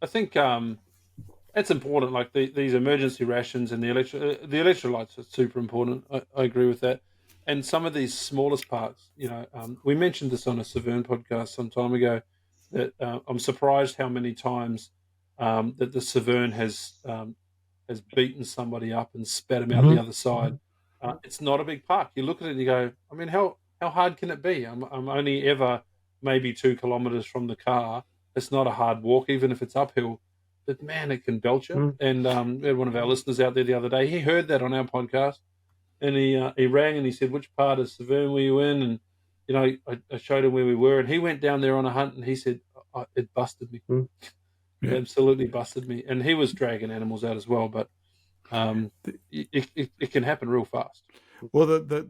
think it's important, like these emergency rations and the electrolytes are super important. I agree with that. And some of these smallest parts, we mentioned this on a Severn podcast some time ago, that I'm surprised how many times that the Severn has beaten somebody up and spat them out the other side. It's not a big park. You look at it and you go, I mean, how hard can it be? I'm only ever maybe 2 kilometers from the car. It's not a hard walk, even if it's uphill. But man, it can belch you. And we had one of our listeners out there the other day. He heard that on our podcast, and he rang and he said, "Which part of Severn were you in?" And I showed him where we were, and he went down there on a hunt, and he said, "It busted me. It absolutely busted me." And he was dragging animals out as well, but it can happen real fast. Well, the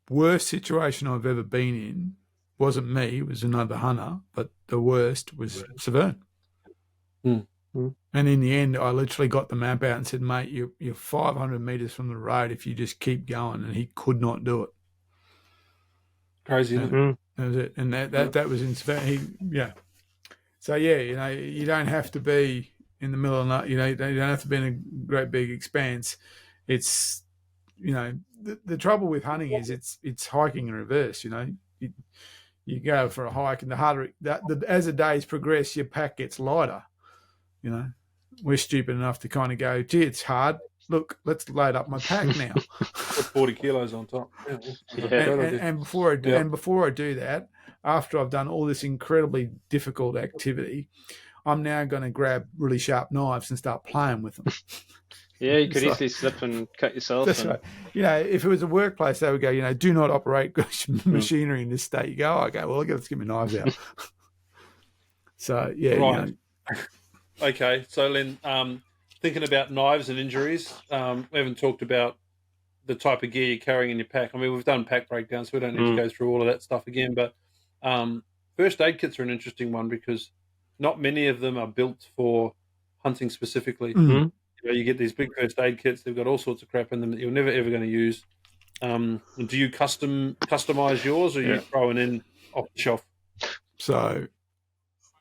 worst situation I've ever been in wasn't me; it was another hunter. But the worst was Severn. And in the end, I literally got the map out and said, "Mate, you're 500 meters from the road if you just keep going." And he could not do it. Crazy, isn't it? That was it. And that was in So you don't have to be in the middle of night. You don't have to be in a great big expanse. It's the trouble with hunting is it's hiking in reverse. You go for a hike, and the harder as the days progress, your pack gets lighter. We're stupid enough to kind of go, gee, it's hard. Look, let's load up my pack now. Put 40 kilos on top. And before I do that, after I've done all this incredibly difficult activity, I'm now going to grab really sharp knives and start playing with them. Yeah, you could easily slip and cut yourself. That's right. If it was a workplace, they would go, do not operate machinery in this state. You go, okay, well, let's get my knives out. So, yeah. Right. Okay, so Len, thinking about knives and injuries, we haven't talked about the type of gear you're carrying in your pack. I mean, we've done pack breakdowns, so we don't need to go through all of that stuff again. But first aid kits are an interesting one because not many of them are built for hunting specifically. You get these big first aid kits. They've got all sorts of crap in them that you're never, ever going to use. Do you customize yours, or are you throwing in off the shelf? So,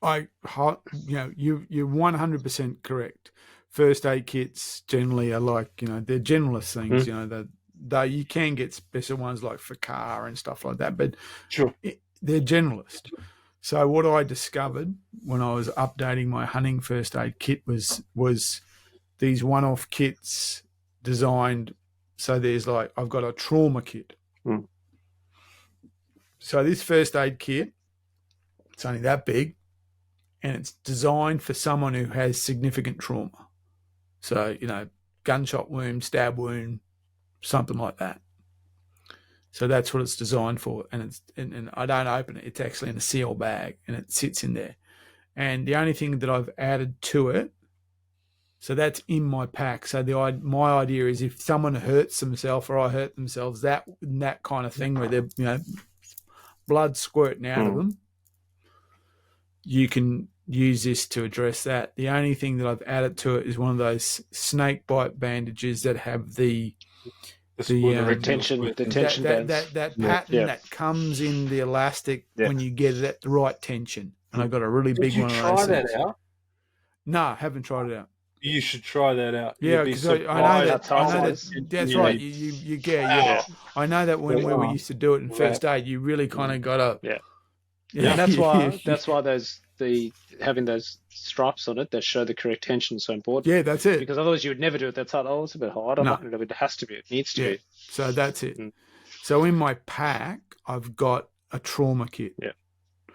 you're 100% correct. First aid kits generally are like, they're generalist things. That you can get special ones like for car and stuff like that, but sure, they're generalist. So what I discovered when I was updating my hunting first aid kit was these one-off kits designed. So there's like, I've got a trauma kit. So this first aid kit, it's only that big, and it's designed for someone who has significant trauma. So, gunshot wound, stab wound, something like that. So that's what it's designed for. And I don't open it. It's actually in a seal bag, and it sits in there. And the only thing that I've added to it, so that's in my pack. So my idea is if someone hurts themselves or I hurt themselves, that kind of thing where they're, blood squirting out of them, you can use this to address that. The only thing that I've added to it is one of those snake bite bandages that have the retention bands. That pattern that comes in the elastic when you get it at the right tension. And I've got a really big one of those. Did you try that out? No, I haven't tried it out. You should try that out. Yeah, because I know that. That's right. You get. Yeah. I know that when we used to do it in first aid, you really kind of got to. Yeah. And that's why having those stripes on it that show the correct tension is so important. Yeah, that's it. Because otherwise you would never do it. That's like, it's a bit hard. I'm not going to do it. It has to be. It needs to be. So that's it. So in my pack, I've got a trauma kit. Yeah.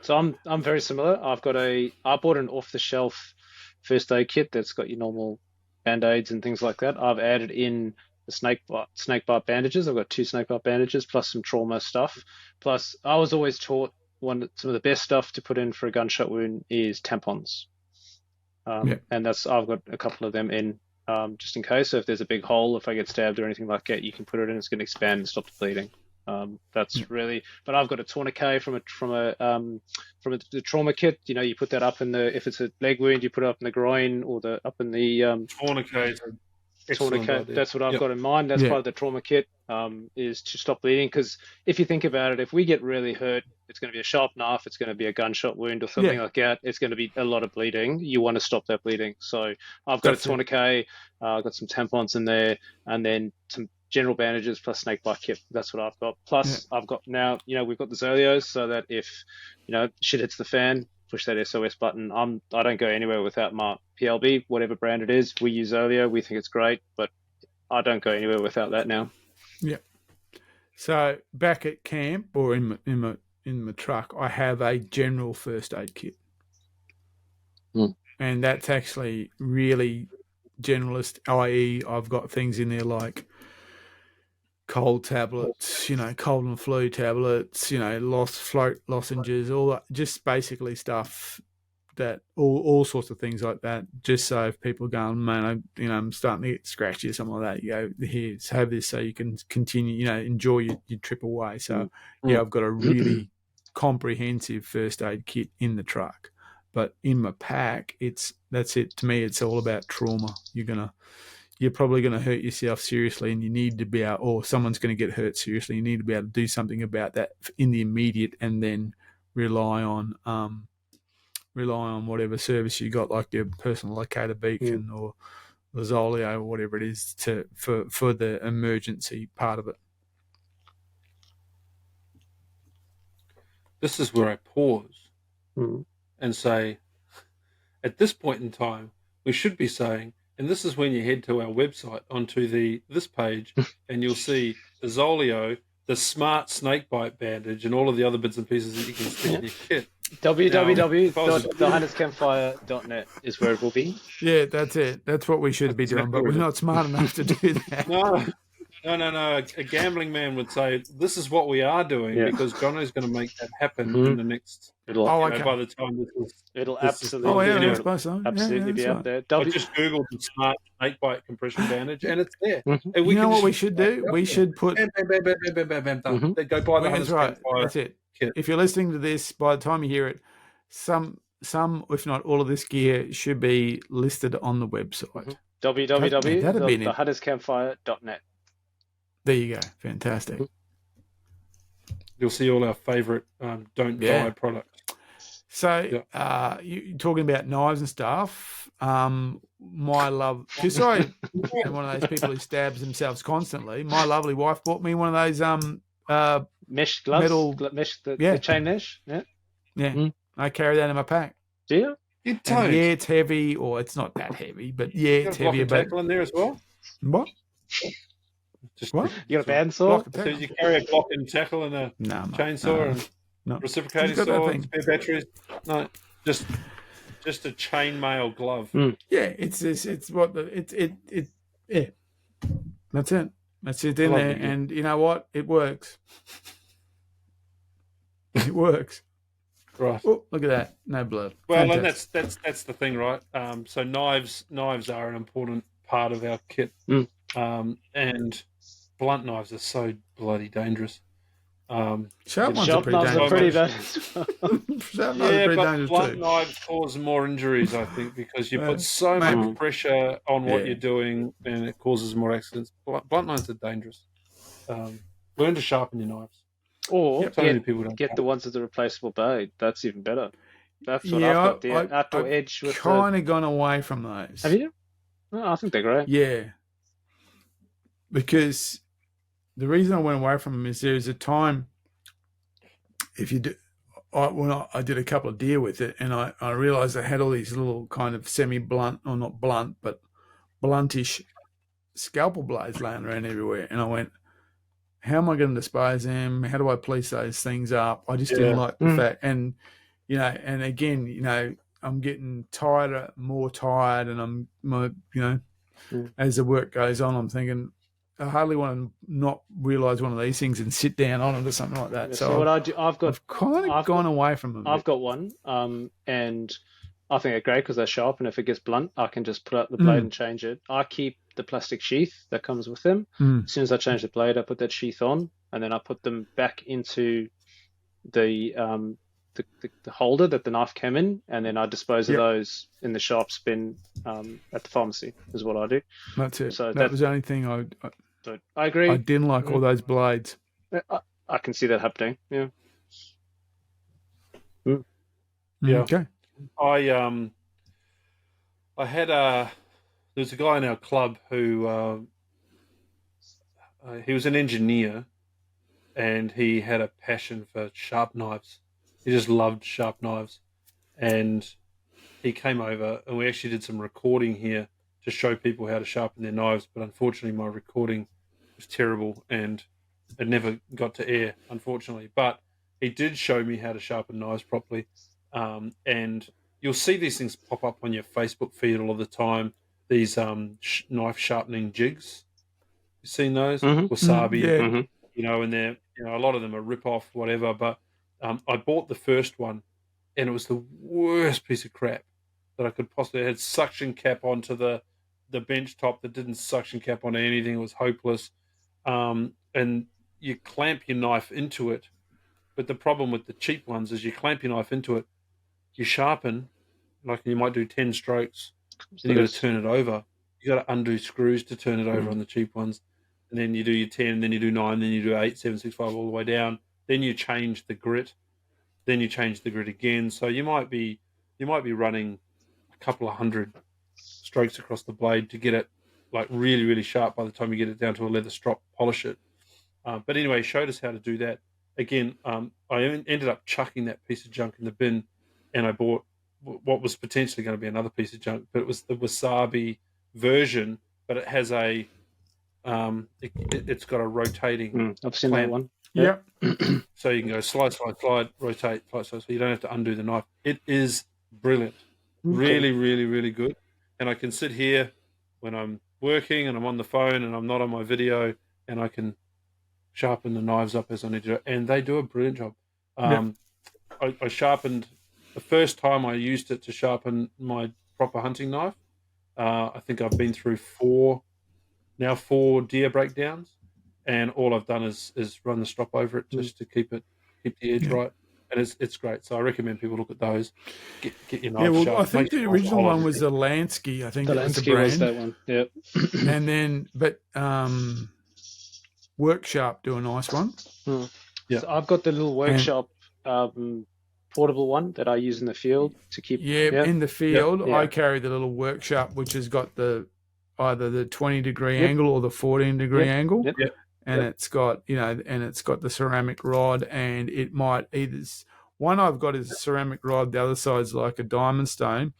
So I'm very similar. I bought an off the shelf first aid kit that's got your normal band-aids and things like that. I've added in the snake bite bandages. I've got 2 snake bite bandages plus some trauma stuff. Plus, I was always taught some of the best stuff to put in for a gunshot wound is tampons. And I've got a couple of them in just in case. So if there's a big hole, if I get stabbed or anything like that, you can put it in. It's going to expand and stop the bleeding. That's really. But I've got a tourniquet from the trauma kit. You put that up if it's a leg wound, you put it up in the groin or up in the tourniquet. Tourniquet. That's what I've got in mind. That's part of the trauma kit. Is to stop bleeding, because if you think about it, if we get really hurt, it's going to be a sharp knife, it's going to be a gunshot wound or something like that. It's going to be a lot of bleeding. You want to stop that bleeding. So I've got a tourniquet. I've got some tampons in there, and then some general bandages plus snake bite kit. That's what I've got. Plus, I've got now, we've got the Zolios, so that if, shit hits the fan, push that SOS button. I don't go anywhere without my PLB, whatever brand it is. We use Zolio. We think it's great, but I don't go anywhere without that now. Yeah. So back at camp or in my truck, I have a general first aid kit. And that's actually really generalist, i.e. I've got things in there like cold tablets, cold and flu tablets, float lozenges, all that, just basically stuff that all sorts of things like that. Just so if people are going, man, I'm starting to get scratchy or something like that, you go, here, have this so you can continue, enjoy your trip away. So I've got a really comprehensive first aid kit in the truck. But in my pack, that's it. To me, it's all about trauma. You're probably going to hurt yourself seriously, and you need to be able, or someone's going to get hurt seriously. You need to be able to do something about that in the immediate, and then rely on whatever service you got, like your personal locator beacon or the Zolio or whatever it is for the emergency part of it. This is where I pause and say, at this point in time, we should be saying, and this is when you head to our website onto this page, and you'll see the Zolio, the smart snakebite bandage, and all of the other bits and pieces that you can stick in your kit. www.thehunterscampfire.net is where it will be. Yeah, that's it. That's what we should be doing, but we're not smart enough to do that. No. A gambling man would say, this is what we are doing because Jono's going to make that happen in the next... by the time it'll absolutely be out there. I just Googled the smart snakebite compression bandage, and it's there. And you know what we should do? We should put... Bam, done. They go buy the Hunters Campfire. That's it. Kit. If you're listening to this, by the time you hear it, some, if not all of this gear should be listed on the website. www.thehunterscampfire.net. There you go. Fantastic. You'll see all our favourite don't die products. So you talking about knives and stuff. My love, because I am one of those people who stabs themselves constantly. My lovely wife bought me one of those mesh gloves, metal, the chain mesh. Yeah. I carry that in my pack. Do you? You don't. Yeah, it's heavy, or it's not that heavy, but it's heavy. But tackle in there as well. What? What? You got a bandsaw? So you carry a block and tackle and a chainsaw and reciprocating saw, spare batteries. No, just a chainmail glove. Yeah, it's what yeah. That's it. That's it in there, and you know what? It works. It works. Right. Oh, look at that. No blood. Well, fantastic. And that's the thing, right? So knives are an important part of our kit. And blunt knives are so bloody dangerous. Sharp ones are pretty dangerous. Blunt knives cause more injuries, I think, because you put so much pressure on what you're doing, and it causes more accidents. Blunt knives are dangerous. Learn to sharpen your knives. Or get the ones with the replaceable blade. That's even better. That's what I've got. The outdoor edge. I've kind of gone away from those. Have you? No, I think they're great. Yeah. Because the reason I went away from them is there's a time, if you do, when I did a couple of deer with it, and I realized I had all these little kind of semi-blunt, or not blunt, but bluntish scalpel blades laying around everywhere. And I went, how am I going to dispose them? How do I police those things up? I just didn't like the fact. And, and again, I'm getting more tired, and as the work goes on, I'm thinking, I hardly want to not realise one of these things and sit down on it or something like that. So what I do, I've gone away from them. I've got one, and I think they're great because they're sharp, and if it gets blunt, I can just put out the blade and change it. I keep the plastic sheath that comes with them. As soon as I change the blade, I put that sheath on, and then I put them back into the holder that the knife came in, and then I dispose of those in the sharps bin at the pharmacy is what I do. That's it. So that was the only thing I agree. I didn't like all those blades. I can see that happening. Yeah. Yeah. Okay. I had there's a guy in our club who he was an engineer, and he had a passion for sharp knives. He just loved sharp knives, and he came over, and we actually did some recording here to show people how to sharpen their knives. But unfortunately, my recording was terrible, and it never got to air, unfortunately. But he did show me how to sharpen knives properly, and you'll see these things pop up on your Facebook feed all of the time. These knife sharpening jigs. You've seen those? Wasabi, and they're a lot of them are rip-off, whatever, but I bought the first one, and it was the worst piece of crap that I could possibly. It had suction cap onto the bench top that didn't suction cap onto anything. It was hopeless. And you clamp your knife into it, but the problem with the cheap ones is you clamp your knife into it, you sharpen, like you might do 10 strokes, then you got to turn it over. You got to undo screws to turn it over on the cheap ones, and then you do your 10, then you do 9, then you do 8, 7, 6, 5, all the way down. Then you change the grit, then you change the grit again. So you might be running a couple of hundred strokes across the blade to get it like really, really sharp by the time you get it down to a leather strop, polish it. But anyway, he showed us how to do that. Again, I ended up chucking that piece of junk in the bin, and I bought what was potentially going to be another piece of junk, but it was the Wasabi version, but it has a it's got a rotating I've seen clamp. that one. Yeah. So you can go slide, rotate, so you don't have to undo the knife. It is brilliant. Really, really, really good. And I can sit here when I'm working and I'm on the phone and I'm not on my video, and I can sharpen the knives up as I need to. And they do a brilliant job. I sharpened, the first time I used it to sharpen my proper hunting knife, I think I've been through four deer breakdowns. And all I've done is run the strop over it just to keep the edge right, and it's great. So I recommend people look at those. Get your knife sharp. I think the original one was the Lansky. I think the that was the Lansky brand. was that one. Yeah. And then, but Workshop do a nice one. Yeah. So I've got the little workshop portable one that I use in the field to keep. In the field, Yeah. I carry the little workshop, which has got either the 20-degree Yep. angle or the 14-degree angle. Yep. And it's got, it's got the ceramic rod, and it might one I've got is a ceramic rod, the other side's like a diamond stone,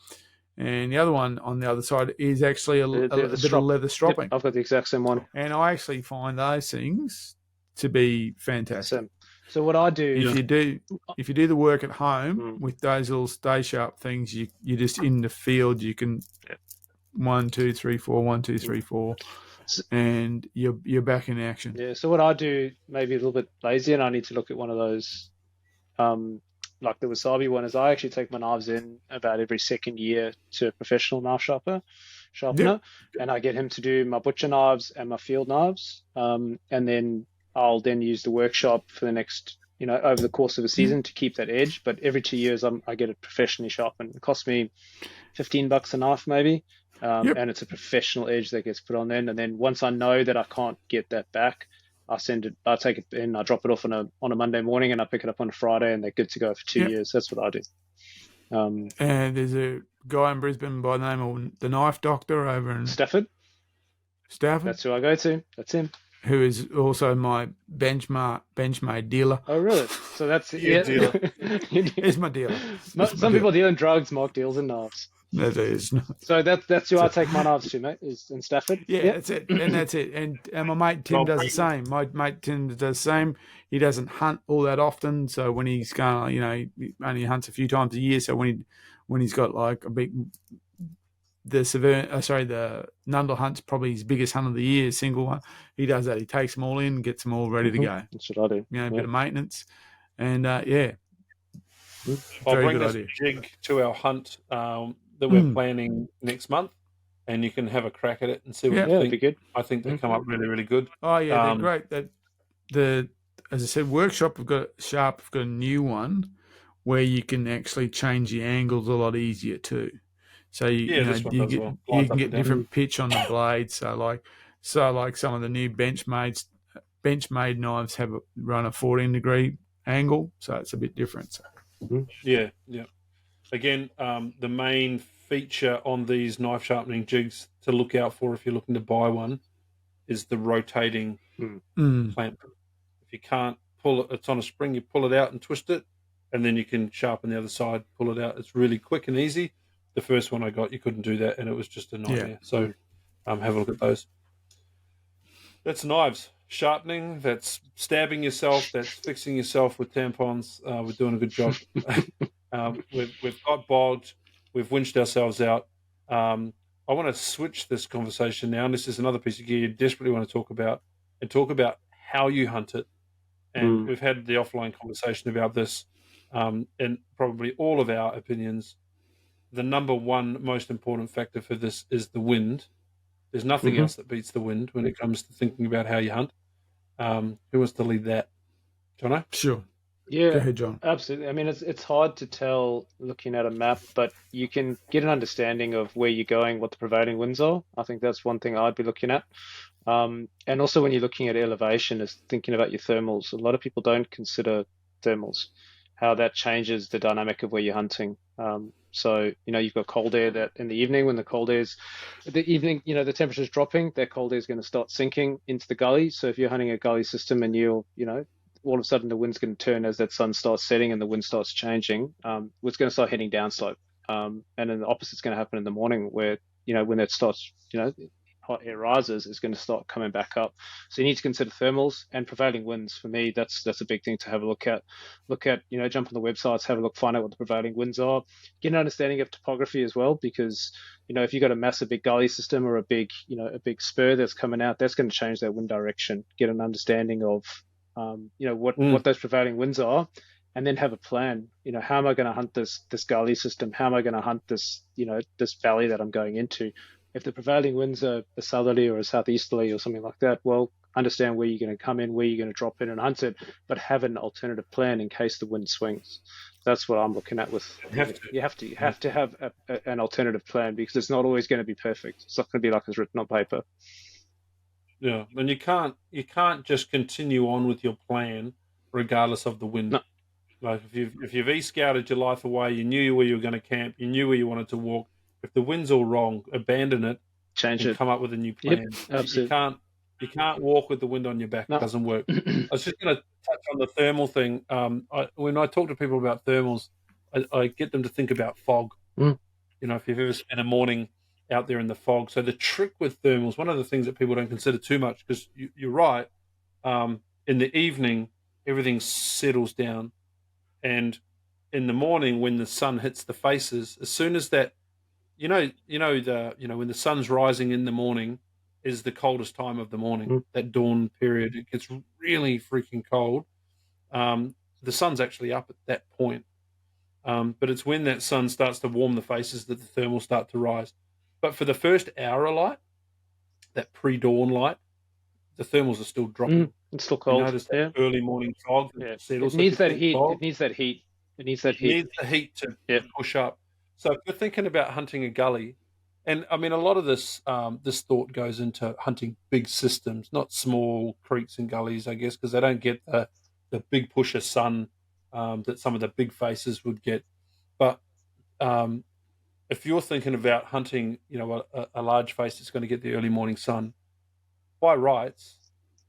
and the other one on the other side is actually a bit of leather stropping. Yep, I've got the exact same one. And I actually find those things to be fantastic. So what I do, if you do the work at home with those little stay sharp things, you just in the field, you can 1, 2, 3, 4, 1, 2, 3, 4. And you're back in action. Yeah. So what I do, maybe a little bit lazy, and I need to look at one of those, like the wasabi one, is I actually take my knives in about every second year to a professional knife sharpener, and I get him to do my butcher knives and my field knives, and then I'll then use the workshop for the next, over the course of a season to keep that edge. But every 2 years, I get it professionally sharpened. It costs me $15 a knife, maybe. And it's a professional edge that gets put on then. And then once I know that I can't get that back, I take it in, I drop it off on a Monday morning, and I pick it up on a Friday, and they're good to go for 2 years. That's what I do. And there's a guy in Brisbane by the name of the Knife Doctor over in Stafford. That's who I go to. That's him. Who is also my benchmade dealer. Oh, really? So that's dealer. He's my dealer. Some people deal in drugs, Mark deals in knives. That is. So that's who I take my knives to, mate, is in Stafford. Yeah, that's it. And that's it. And my mate Tim does the same. My mate Tim does the same. He doesn't hunt all that often. So when he's going, he only hunts a few times a year. So when he's got like a big, the Nundle hunt's probably his biggest hunt of the year, single one. He does that. He takes them all in, gets them all ready to go. That's what I do. A bit of maintenance. And I'll bring this jig to our hunt that we're planning next month, and you can have a crack at it and see what you think. Be good. I think they come up really, really good. Oh yeah, they're great. As I said, workshop we've got a new one where you can actually change the angles a lot easier too. So you can get different pitch on the blade. So like some of the new Benchmade knives run a 14-degree angle, so it's a bit different. So. Yeah. Again, the main feature on these knife sharpening jigs to look out for if you're looking to buy one is the rotating clamp. If you can't pull it, it's on a spring, you pull it out and twist it, and then you can sharpen the other side, pull it out. It's really quick and easy. The first one I got, you couldn't do that, and it was just a nightmare. Yeah. So have a look at those. That's knives. Sharpening, that's stabbing yourself, that's fixing yourself with tampons. We're doing a good job. We've got bogged. We've winched ourselves out. I want to switch this conversation now, and this is another piece of gear you desperately want to talk about how you hunt it. And we've had the offline conversation about this, and probably all of our opinions. The number one most important factor for this is the wind. There's nothing else that beats the wind when it comes to thinking about how you hunt. Who wants to lead that? Jono? Sure. Yeah, go ahead, John. Absolutely. I mean, it's hard to tell looking at a map, but you can get an understanding of where you're going, what the prevailing winds are. I think that's one thing I'd be looking at. And also when you're looking at elevation, is thinking about your thermals. A lot of people don't consider thermals, how that changes the dynamic of where you're hunting. So, you've got cold air that in the evening, when the temperature's dropping, that cold air is going to start sinking into the gully. So if you're hunting a gully system and all of a sudden the wind's going to turn as that sun starts setting and the wind starts changing, it's going to start heading downslope. And then the opposite's going to happen in the morning where, when that starts, hot air rises, is going to start coming back up. So you need to consider thermals and prevailing winds. For me, that's a big thing to have a look at. Jump on the websites, have a look, find out what the prevailing winds are, get an understanding of topography as well, because if you've got a massive big gully system or a big spur that's coming out, that's going to change that wind direction. Get an understanding of what those prevailing winds are, and then have a plan. How am I going to hunt this gully system? How am I going to hunt this this valley that I'm going into? If the prevailing winds are a southerly or a southeasterly or something like that, well, understand where you're going to come in, where you're going to drop in and hunt it, but have an alternative plan in case the wind swings. That's what I'm looking at with. You have to have an alternative plan, because it's not always going to be perfect. It's not going to be like it's written on paper. Yeah, and you can't just continue on with your plan regardless of the wind. No. Like if you've e-scouted your life away, you knew where you were going to camp, you knew where you wanted to walk. If the wind's all wrong, abandon it Change and it. come up with a new Yep, plan. You absolutely. can't walk with the wind on your back. No. It doesn't work. I was just going to touch on the thermal thing. When I talk to people about thermals, I get them to think about fog. Mm. You know, if you've ever spent a morning out there in the fog. So the trick with thermals, one of the things that people don't consider too much, because you're right, in the evening everything settles down, and in the morning when the sun hits the faces, as soon as that, when the sun's rising in the morning is the coldest time of the morning, that dawn period, it gets really freaking cold. The sun's actually up at that point. But it's when that sun starts to warm the faces that the thermals start to rise. But for the first hour of light, that pre-dawn light, the thermals are still dropping. It's still cold. You notice that early morning fog. Yeah. Settles, It needs that heat. fog. It needs that heat. It needs that It heat. needs the heat to Yep. push up. So if you're thinking about hunting a gully, and I mean a lot of this thought goes into hunting big systems, not small creeks and gullies, I guess, because they don't get the big push of sun that some of the big faces would get. But if you're thinking about hunting, a large face that's going to get the early morning sun, by rights,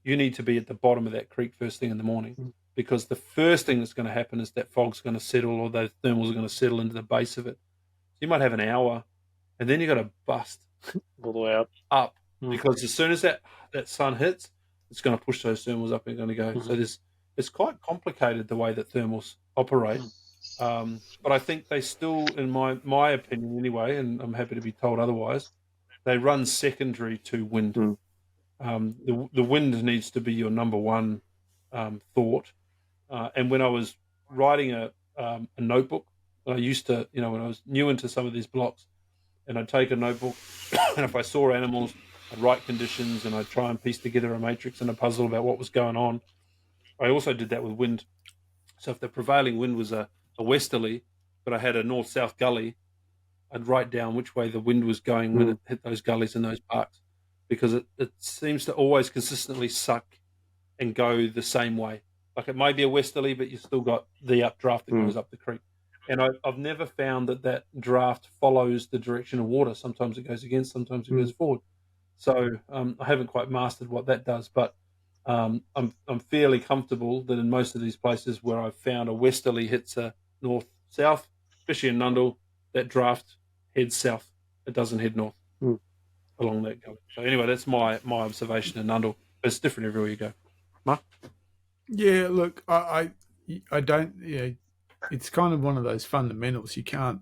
you need to be at the bottom of that creek first thing in the morning, because the first thing that's going to happen is that fog's going to settle, or those thermals are going to settle into the base of it. So you might have an hour, and then you got to bust all the way up, because as soon as that sun hits, it's going to push those thermals up and going to go. So it's quite complicated the way that thermals operate. But I think they still, in my opinion anyway, and I'm happy to be told otherwise, they run secondary to wind. The wind needs to be your number one thought. And when I was writing a notebook, I used to, when I was new into some of these blocks, and I'd take a notebook, and if I saw animals, I'd write conditions, and I'd try and piece together a matrix and a puzzle about what was going on. I also did that with wind. So if the prevailing wind was a westerly, but I had a north-south gully, I'd write down which way the wind was going when it hit those gullies and those parks, because it seems to always consistently suck and go the same way. Like it might be a westerly, but you've still got the updraft that goes up the creek. And I've never found that draft follows the direction of water. Sometimes it goes against, sometimes it goes forward. So I haven't quite mastered what that does, but I'm fairly comfortable that in most of these places where I've found a westerly hits a north-south, especially in Nundle, that draft heads south. It doesn't head north along that gully. So anyway, that's my observation in Nundle. It's different everywhere you go. Mark? Yeah, look, I don't. Yeah, it's kind of one of those fundamentals. You can't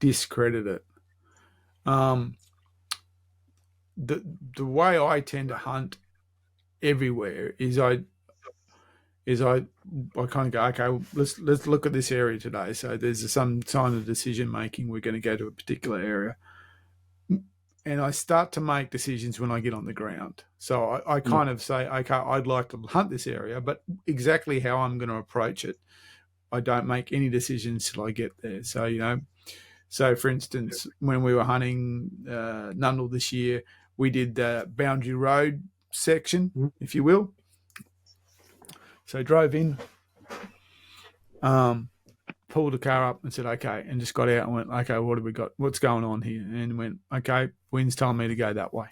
discredit it. The way I tend to hunt everywhere is I kind of go, okay, well, let's look at this area today. So there's some kind of decision making. We're going to go to a particular area, and I start to make decisions when I get on the ground. So I kind of say, okay, I'd like to hunt this area, but exactly how I'm going to approach it, I don't make any decisions till I get there. So so for instance, when we were hunting Nundle this year, we did the boundary road section, if you will. So drove in, pulled the car up and said, okay, and just got out and went, okay, what have we got? What's going on here? And went, okay, wind's telling me to go that way.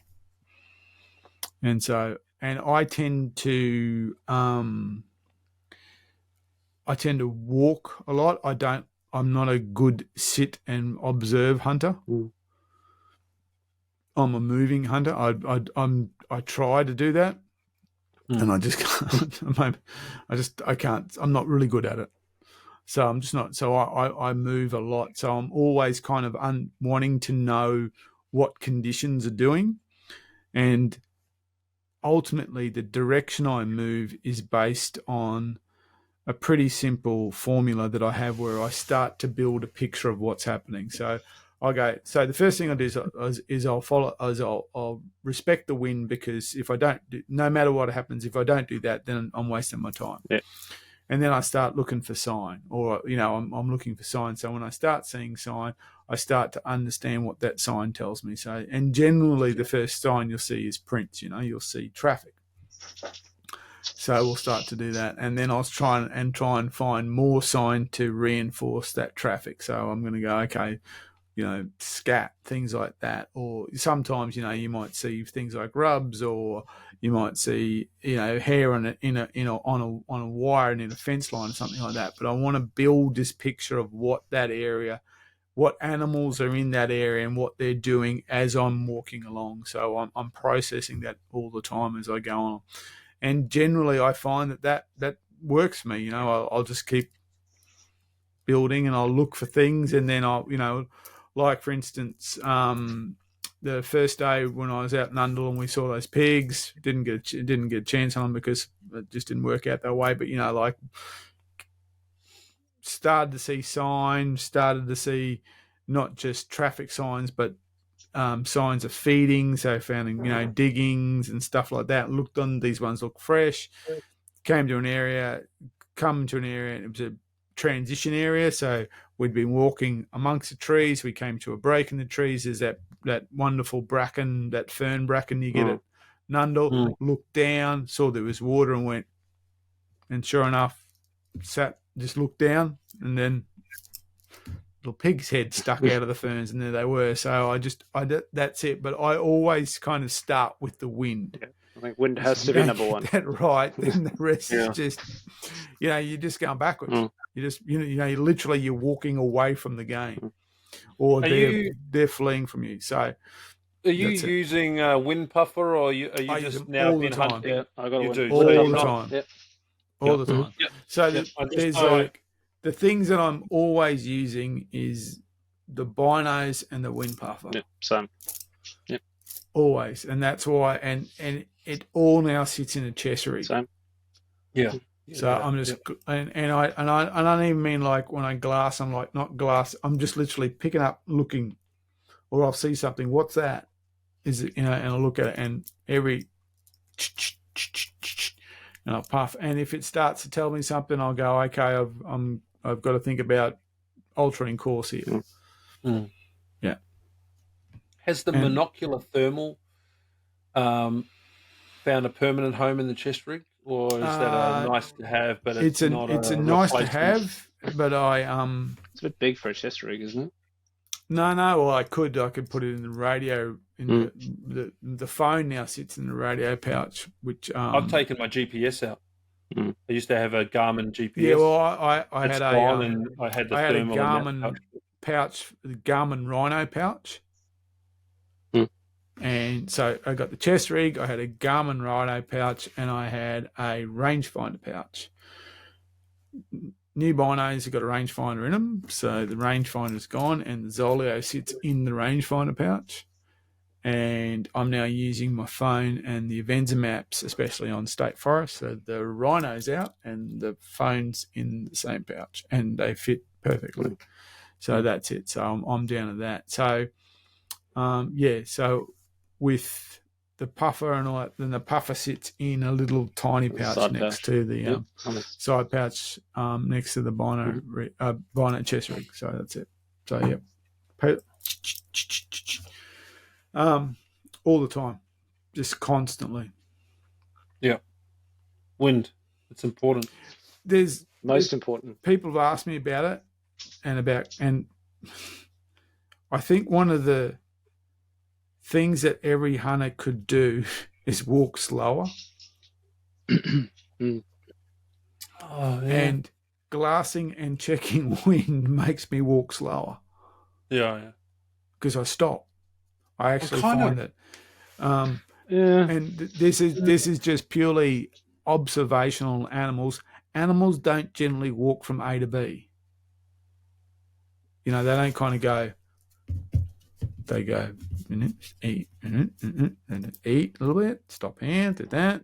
And so, and I tend to walk a lot. I'm not a good sit and observe hunter. I'm a moving hunter. I try to do that. And I just can't. I can't. I'm not really good at it. So I'm just not. So I move a lot. So I'm always kind of wanting to know what conditions are doing, and ultimately the direction I move is based on a pretty simple formula that I have, where I start to build a picture of what's happening. So I go. So the first thing I do is I'll follow. I'll respect the wind, because if I don't, no matter what happens, if I don't do that, then I'm wasting my time. Yeah. And then I start looking for sign, or, I'm looking for sign. So when I start seeing sign, I start to understand what that sign tells me. So, and generally the first sign you'll see is prints, you'll see traffic. So we'll start to do that. And then I'll try and find more sign to reinforce that traffic. So I'm going to go, okay, scat, things like that. Or sometimes, you might see things like rubs, or you might see, hair on a wire and in a fence line or something like that. But I want to build this picture of what that area, what animals are in that area and what they're doing as I'm walking along. So I'm processing that all the time as I go on. And generally I find that works for me. I'll just keep building, and I'll look for things, and then I'll, like, for instance, the first day when I was out in Undle and we saw those pigs, didn't get a chance on them because it just didn't work out that way. But, started to see signs, started to see not just traffic signs, but signs of feeding. So found, diggings and stuff like that. Looked on, these ones look fresh. Come to an area, and it was a transition area. So we'd been walking amongst the trees. We came to a break in the trees. There's that wonderful bracken, that fern bracken you get at Nundle. Looked down, saw there was water, and went, and sure enough, just looked down, and then little pig's head stuck out of the ferns, and there they were. So that's it. But I always kind of start with the wind. Yeah. I think wind has to be number one. That right, then the rest is just, you're just going backwards. You just, you're walking away from the game, or they're fleeing from you. So, are you using wind puffer, or are you just now been hunting? Yeah, I got all the time. Yep. All the time. Yep. So there's the things that I'm always using is the binos and the wind puffer. Yep. Same. Yep. Always, and that's why, and it all now sits in a chest rig. Same. Yeah. So I'm just, and I don't even mean like when I glass, I'm like not glass. I'm just literally picking up, looking, or I'll see something. What's that? Is it, and I'll look at it, and every, and I'll puff. And if it starts to tell me something, I'll go, okay, I've got to think about altering course here. Yeah. Has the monocular thermal found a permanent home in the chest rig, or is that a nice to have? But it's not. It's a nice to have, but it's a bit big for a chest rig, isn't it? No. Well, I could put it in the radio. The phone now sits in the radio pouch, which I've taken my GPS out. I used to have a Garmin GPS. Yeah, well, I had a Garmin pouch, the Garmin Rhino pouch. And so I got the chest rig, I had a Garmin Rhino pouch, and I had a rangefinder pouch. New binos have got a rangefinder in them, so the rangefinder's gone, and the Zolio sits in the rangefinder pouch. And I'm now using my phone and the Avenza maps, especially on state forest. So the Rhino's out and the phone's in the same pouch, and they fit perfectly. So that's it. So I'm down to that. So, so with the puffer and all that, then the puffer sits in a little tiny pouch to the side pouch next to the bino chest rig. So that's it. So, all the time, just constantly. Yeah. Wind. It's important. There's most important. People have asked me about it and I think one of the things that every hunter could do is walk slower. And glassing and checking wind makes me walk slower. Yeah. Because I stop. I actually find that. And this is just purely observational animals. Animals don't generally walk from A to B. They don't kind of go. They go, eat a little bit, stop here, do that.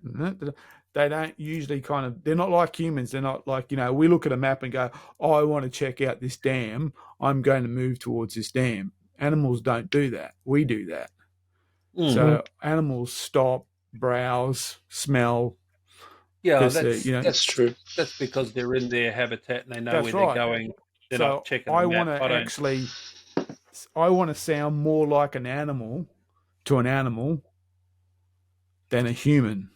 They don't usually they're not like humans. They're not like, we look at a map and go, oh, I want to check out this dam. I'm going to move towards this dam. Animals don't do that. We do that. Mm-hmm. So animals stop, browse, smell, Yeah, That's true. That's because they're in their habitat and they know That's where right. they're going. They're So not checking I the want map. to I want to sound more like an animal to an animal than a human.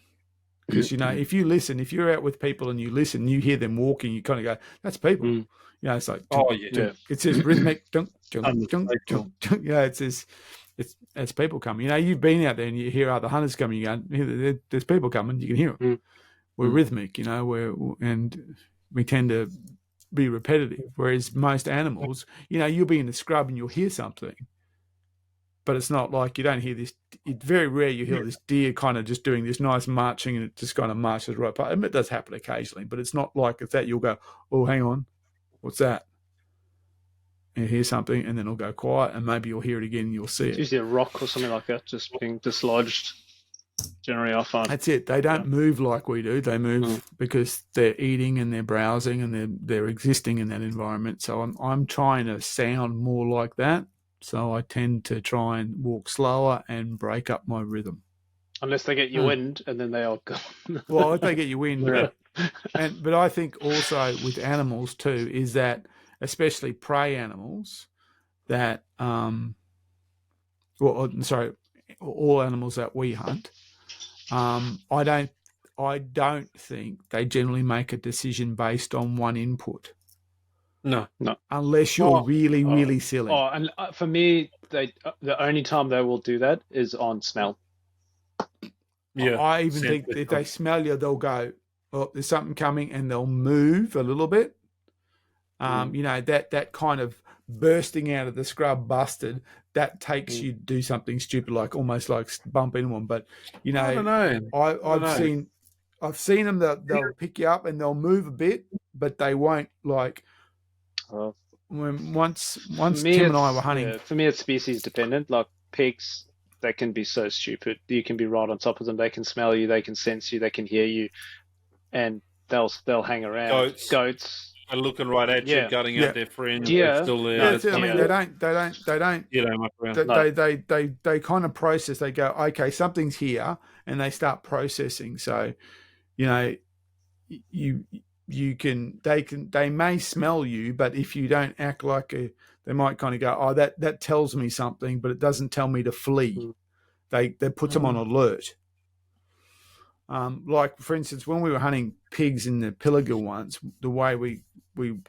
Because, if you listen, if you're out with people and you listen, you hear them walking, you kind of go, that's people. It's like, it says rhythmic, dunk, dunk, dunk, dunk, dunk. It's people coming. You've been out there and you hear other hunters coming, you go, there's people coming, you can hear them. We're rhythmic, and we tend to be repetitive. Whereas most animals, you'll be in the scrub and you'll hear something, but it's not like you don't hear this. It's very rare you hear this deer kind of just doing this nice marching and it just kind of marches right past. I mean, it does happen occasionally, but it's not like it's that you'll go, oh, hang on, what's that? And you hear something and then it'll go quiet and maybe you'll hear it again and you'll see it. It's usually a rock or something like that just being dislodged. Generally, I find. That's it. They don't move like we do. They move because they're eating and they're browsing and they're existing in that environment. So I'm trying to sound more like that. So I tend to try and walk slower and break up my rhythm. Unless they get you wind and then they are gone. Well, if they get you wind, but I think also with animals too is that, especially prey animals, that all animals that we hunt, I don't think they generally make a decision based on one input. No. Unless you're really silly. Oh, and for me, the only time they will do that is on smell. Yeah. I even think if they smell you, they'll go, oh, there's something coming, and they'll move a little bit. That kind of bursting out of the scrub busted, that takes you to do something stupid, like almost like bump into them. But I don't know. I've seen them. They'll pick you up and they'll move a bit, but they won't like. Once Tim and I were hunting. Yeah, for me, it's species dependent. Like pigs, they can be so stupid. You can be right on top of them. They can smell you. They can sense you. They can hear you, and they'll hang around. Goats. They're looking right at you, gutting out their friends. Yeah, still there. I mean, they don't. They kind of process. They go, okay, something's here, and they start processing. So, they may smell you, but if you don't act like they might kind of go, oh, that tells me something, but it doesn't tell me to flee. That puts them on alert. Like for instance, when we were hunting pigs in the Pilliga once, the way we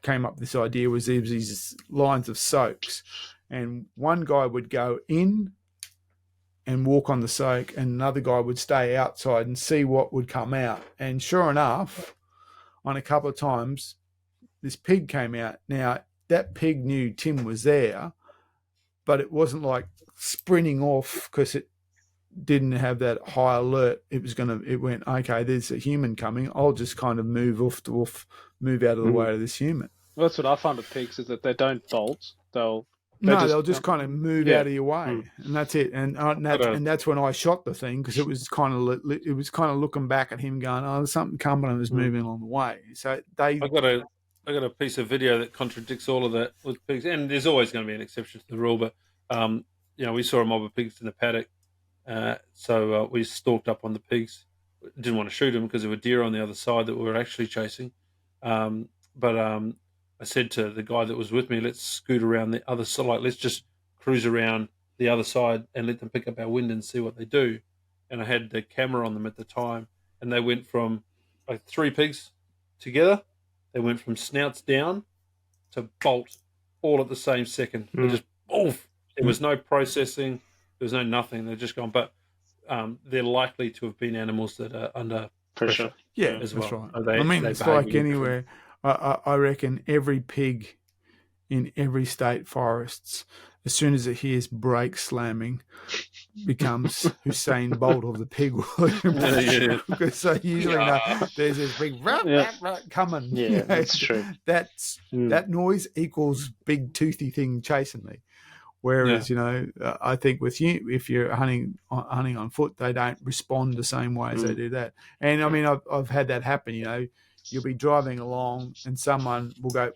came up with this idea was there was these lines of soaks, and one guy would go in and walk on the soak, and another guy would stay outside and see what would come out. And sure enough, on a couple of times, this pig came out. Now, that pig knew Tim was there, but it wasn't like sprinting off because it didn't have that high alert. It went, okay, there's a human coming. I'll just kind of move move out of the way of this human. Well, that's what I find with pigs is that they don't bolt. They'll just kind of move out of your way, and that's it. And that's when I shot the thing, because it was kind of looking back at him, going, "Oh, there's something coming," and it was moving along the way. So I got a piece of video that contradicts all of that with pigs, and there's always going to be an exception to the rule. But we saw a mob of pigs in the paddock, so we stalked up on the pigs. Didn't want to shoot them because there were deer on the other side that we were actually chasing, but I said to the guy that was with me, let's scoot around the other side. Like, let's just cruise around the other side and let them pick up our wind and see what they do. And I had the camera on them at the time, and they went from like 3 pigs together. They went from snouts down to bolt all at the same second. They just, oof. There was no processing. There was no nothing. They're just gone. But they're likely to have been animals that are under pressure. Yeah, as that's well. right. It's like anywhere. I reckon every pig in every state forests, as soon as it hears brakes slamming, becomes Usain Bolt of the pig world. Because they usually know there's this big coming. Yeah, that's true. That noise equals big toothy thing chasing me. Whereas, I think with you, if you're hunting on foot, they don't respond the same way as they do that. And I mean, I've had that happen. You'll be driving along and someone will go,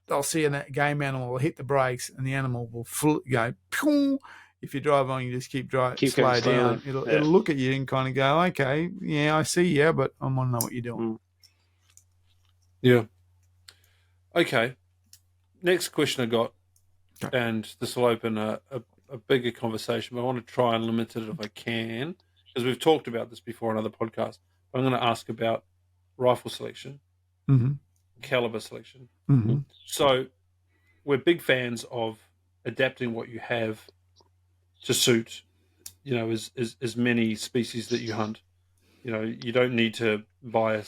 they'll see a game animal will hit the brakes and the animal will go, pew! if you drive on, you just keep going slow down. slowly. It'll look at you and kind of go, okay, yeah, I see you, but I want to know what you're doing. Yeah. Okay. Next question I got, and this will open a bigger conversation, but I want to try and limit it if I can, because we've talked about this before on other podcasts. But I'm going to ask about rifle selection, caliber selection. So we're big fans of adapting what you have to suit, as many species that you hunt. You don't need to buy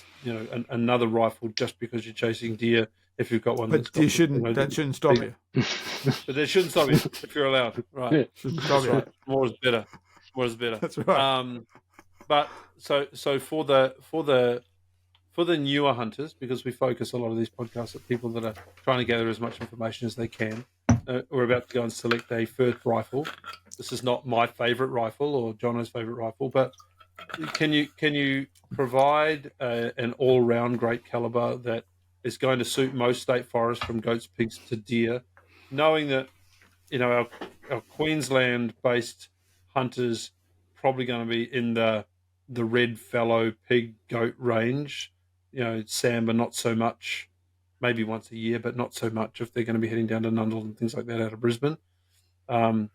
another rifle just because you're chasing deer. If you've got one, but that shouldn't stop you. But that shouldn't stop you if you're allowed, right? That's right. More is better. That's right. But so for the newer hunters, because we focus a lot of these podcasts at people that are trying to gather as much information as they can. We're about to go and select a first rifle. This is not my favorite rifle or Jono's favorite rifle, but can you provide an all-round great caliber that is going to suit most state forests, from goats, pigs to deer, knowing that our Queensland-based hunters probably going to be in the red fallow pig goat range. Samba not so much, maybe once a year, but not so much if they're going to be heading down to Nundle and things like that out of Brisbane. How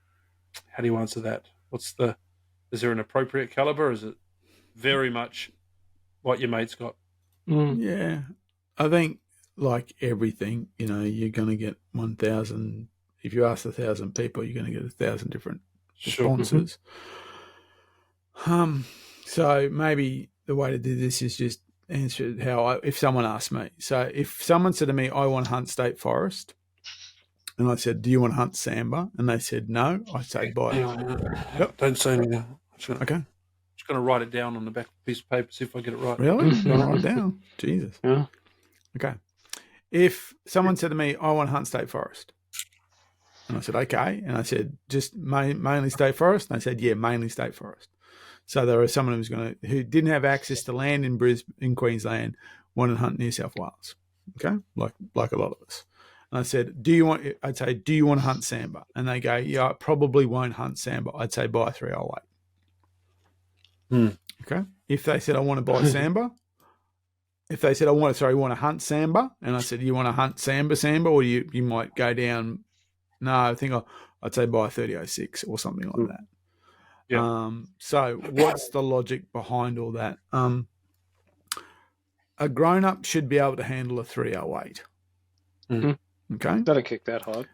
do you answer that? Is there an appropriate caliber? Or is it very much what your mate's got? Yeah, I think like everything, you're going to get 1,000. If you ask 1,000 people, you're going to get 1,000 different responses. So maybe the way to do this is just answer it if someone asked me. So if someone said to me, I want to hunt state forest, and I said, do you want to hunt Samba? And they said no, I say buy it. Yep. Don't say anything. Okay. Just going to write it down on the back of a piece of paper, see if I get it right. Really? Write it down. Jesus. Yeah. Okay. If someone said to me, I want to hunt state forest, and I said, okay. And I said, just mainly state forest? And they said, yeah, mainly state forest. So there was someone who didn't have access to land in Queensland, wanted to hunt New South Wales. Okay? Like a lot of us. And I said, do you want to hunt Samba? And they go, yeah, I probably won't hunt Samba. I'd say buy 308. Okay? If they said, I want to buy Samba, if they said, I want to hunt Samba, and I said, you want to hunt Samba, or you might go down, no, I think I'd say buy 3006 or something like that. Yeah. So what's the logic behind all that? A grown-up should be able to handle a 308. Okay? Doesn't kick that hard.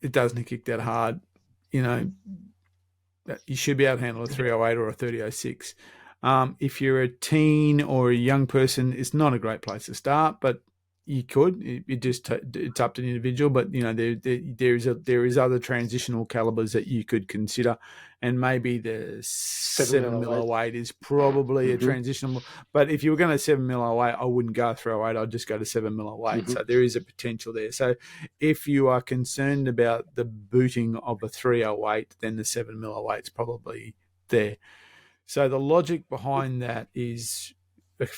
It doesn't kick that hard. You should be able to handle a 308 or a 3006. If you're a teen or a young person, it's not a great place to start, but you could. It's up to the individual, but there is other transitional calibers that you could consider, and maybe the 7mm08 is probably a transitional. But if you were going to 7mm08, I wouldn't go 308. I'd just go to 7mm08. So there is a potential there. So if you are concerned about the booting of a 308, then the 7mm08 is probably there. So the logic behind that is that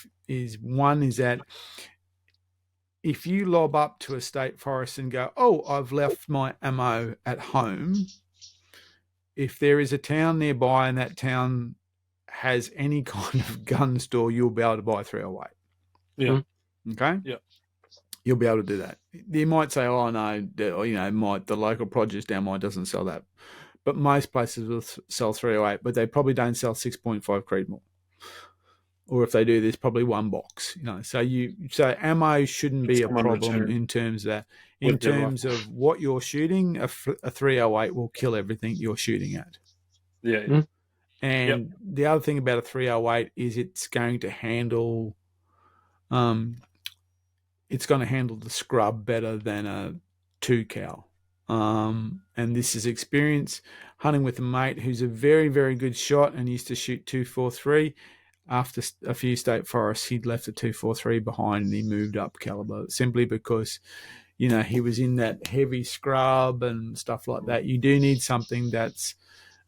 if you lob up to a state forest and go, oh, I've left my ammo at home, if there is a town nearby and that town has any kind of gun store, you'll be able to buy 308. Yeah. Okay? Yeah. You'll be able to do that. You might say, oh, no, the local produce down mine doesn't sell that. But most places will sell 308, but they probably don't sell 6.5 Creedmoor. Or if they do, there's probably one box. So ammo shouldn't be a problem in terms of that. In terms of what you're shooting, a 308 will kill everything you're shooting at. Yeah. And the other thing about a 308 is it's going to handle the scrub better than a 2 cal. And this is experience hunting with a mate who's a very, very good shot and used to shoot 243. After a few state forests, he'd left a 243 behind and he moved up caliber simply because, he was in that heavy scrub and stuff like that. You do need something that's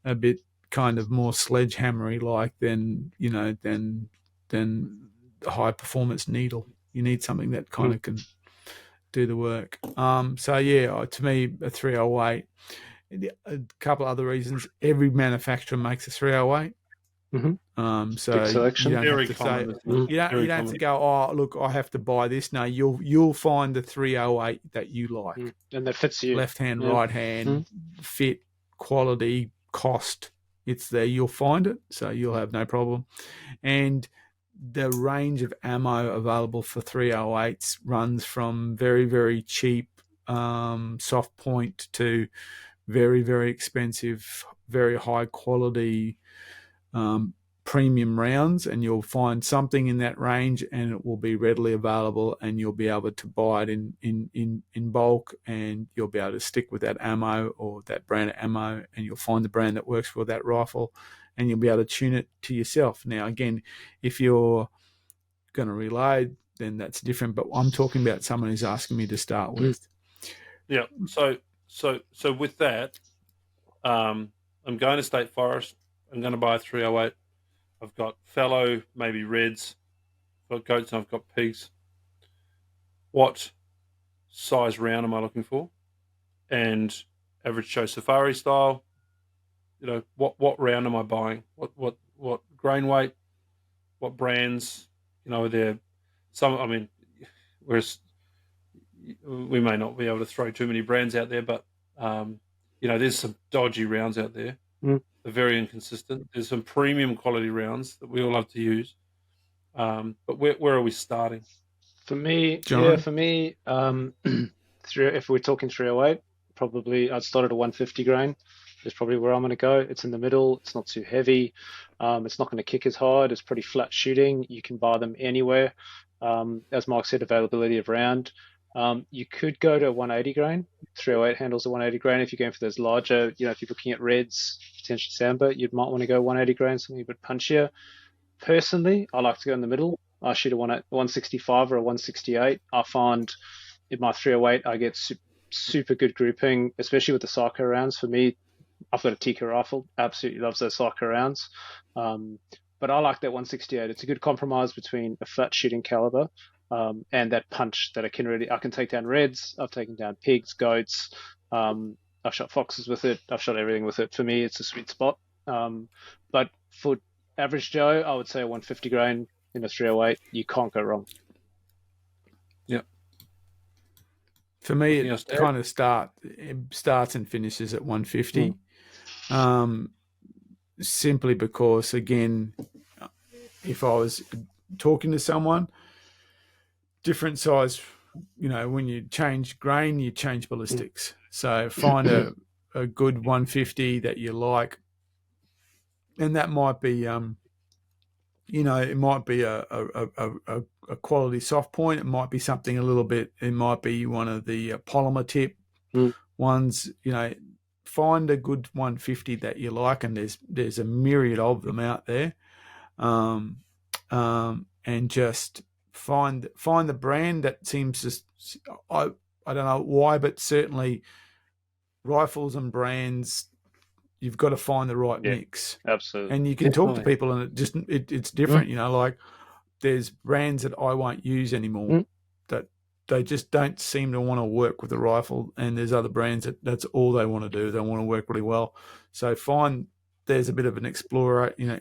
a bit kind of more sledgehammery like than high performance needle. You need something that kind of can do the work. To me, a 308, a couple other reasons. Every manufacturer makes a 308. So Big selection. you don't Very have to common. say, you don't have to go, oh, look, I have to buy this. No, you'll find the 308 that you like. And that fits you. Left hand, right hand, fit, quality, cost. It's there. You'll find it, so you'll have no problem. And the range of ammo available for 308s runs from very, very cheap soft point to very, very expensive, very high quality premium rounds, and you'll find something in that range, and it will be readily available, and you'll be able to buy it in bulk, and you'll be able to stick with that ammo or that brand of ammo, and you'll find the brand that works for that rifle, and you'll be able to tune it to yourself. Now, again, if you're going to reload, then that's different, but I'm talking about someone who's asking me to start with. Yeah. So with that, I'm going to State Forest. I'm going to buy a 308. I've got fallow, maybe reds. I've got goats and I've got pigs. What size round am I looking for? And average Joe Safari style. What round am I buying? What grain weight? What brands? They're some. I mean, whereas we may not be able to throw too many brands out there, but there's some dodgy rounds out there. They're very inconsistent. There's some premium quality rounds that we all love to use. But where are we starting? For me, if we're talking 308, probably I'd start at a 150 grain. Is probably where I'm going to go. It's in the middle. It's not too heavy. It's not going to kick as hard. It's pretty flat shooting. You can buy them anywhere. As Mark said, availability of round. You could go to a 180 grain. 308 handles a 180 grain. If you're going for those larger, if you're looking at reds, potentially sambar, you might want to go 180 grain, something a bit punchier. Personally, I like to go in the middle. I shoot a 165 or a 168. I find in my 308, I get super good grouping, especially with the Psycho rounds. For me, I've got a Tika rifle. Absolutely loves those Psycho rounds. But I like that 168. It's a good compromise between a flat shooting caliber and that punch that I can take down reds. I've taken down pigs, goats. I've shot foxes with it. I've shot everything with it. For me, it's a sweet spot. But for average Joe, I would say a 150 grain in a 308. You can't go wrong. Yeah. For me, it kind of starts and finishes at 150. Simply because, again, if I was talking to someone, different size, when you change grain, you change ballistics. So find a good 150 that you like, and that might be, it might be a quality soft point. It might be something a little bit. It might be one of the polymer tip ones. Find a good 150 that you like, and there's a myriad of them out there, and just find the brand that seems to. I don't know why, but certainly rifles and brands, you've got to find the right mix. Absolutely. And you can talk to people, and it's different. Like there's brands that I won't use anymore that they just don't seem to want to work with the rifle, and there's other brands that's all they want to do. They want to work really well. So there's a bit of an exploration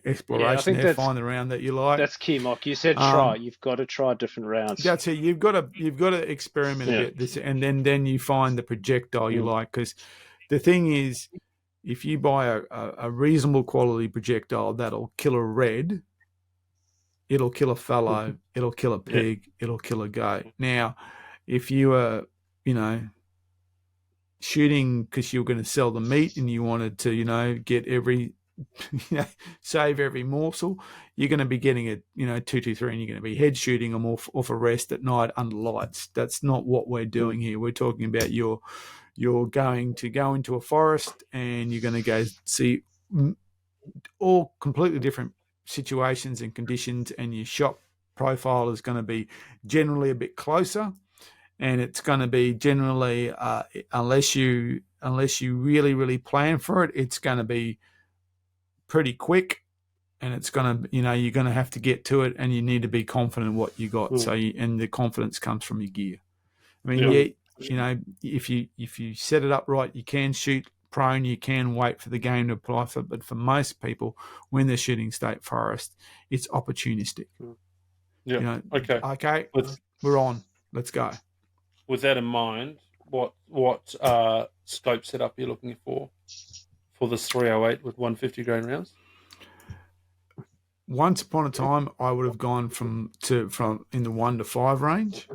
there. Find the round that you like. That's key, Mark. You said try. You've got to try different rounds. That's it. You've got to experiment a bit. And then you find the projectile you like. Because the thing is, if you buy a reasonable quality projectile that'll kill a red, it'll kill a fallow, it'll kill a pig, it'll kill a goat. Now, if you are, shooting because you're going to sell the meat and you wanted to, get every, save every morsel, you're going to be getting it, 223, and you're going to be head shooting them off a rest at night under lights. That's not what we're doing here. We're talking about you're going to go into a forest and you're going to go see all completely different situations and conditions, and your shot profile is going to be generally a bit closer, and it's going to be generally unless you really, really plan for it, it's going to be pretty quick, and it's going to, you're going to have to get to it, and you need to be confident in what you got. And the confidence comes from your gear. I mean, if you set it up right, you can shoot prone, you can wait for the game to apply for. But for most people, when they're shooting state forest, it's opportunistic. Yeah. You know, okay. We're on. Let's go. With that in mind, what scope setup are you looking for this 308 with 150 grain rounds? Once upon a time, I would have gone from in the 1 to 5 range.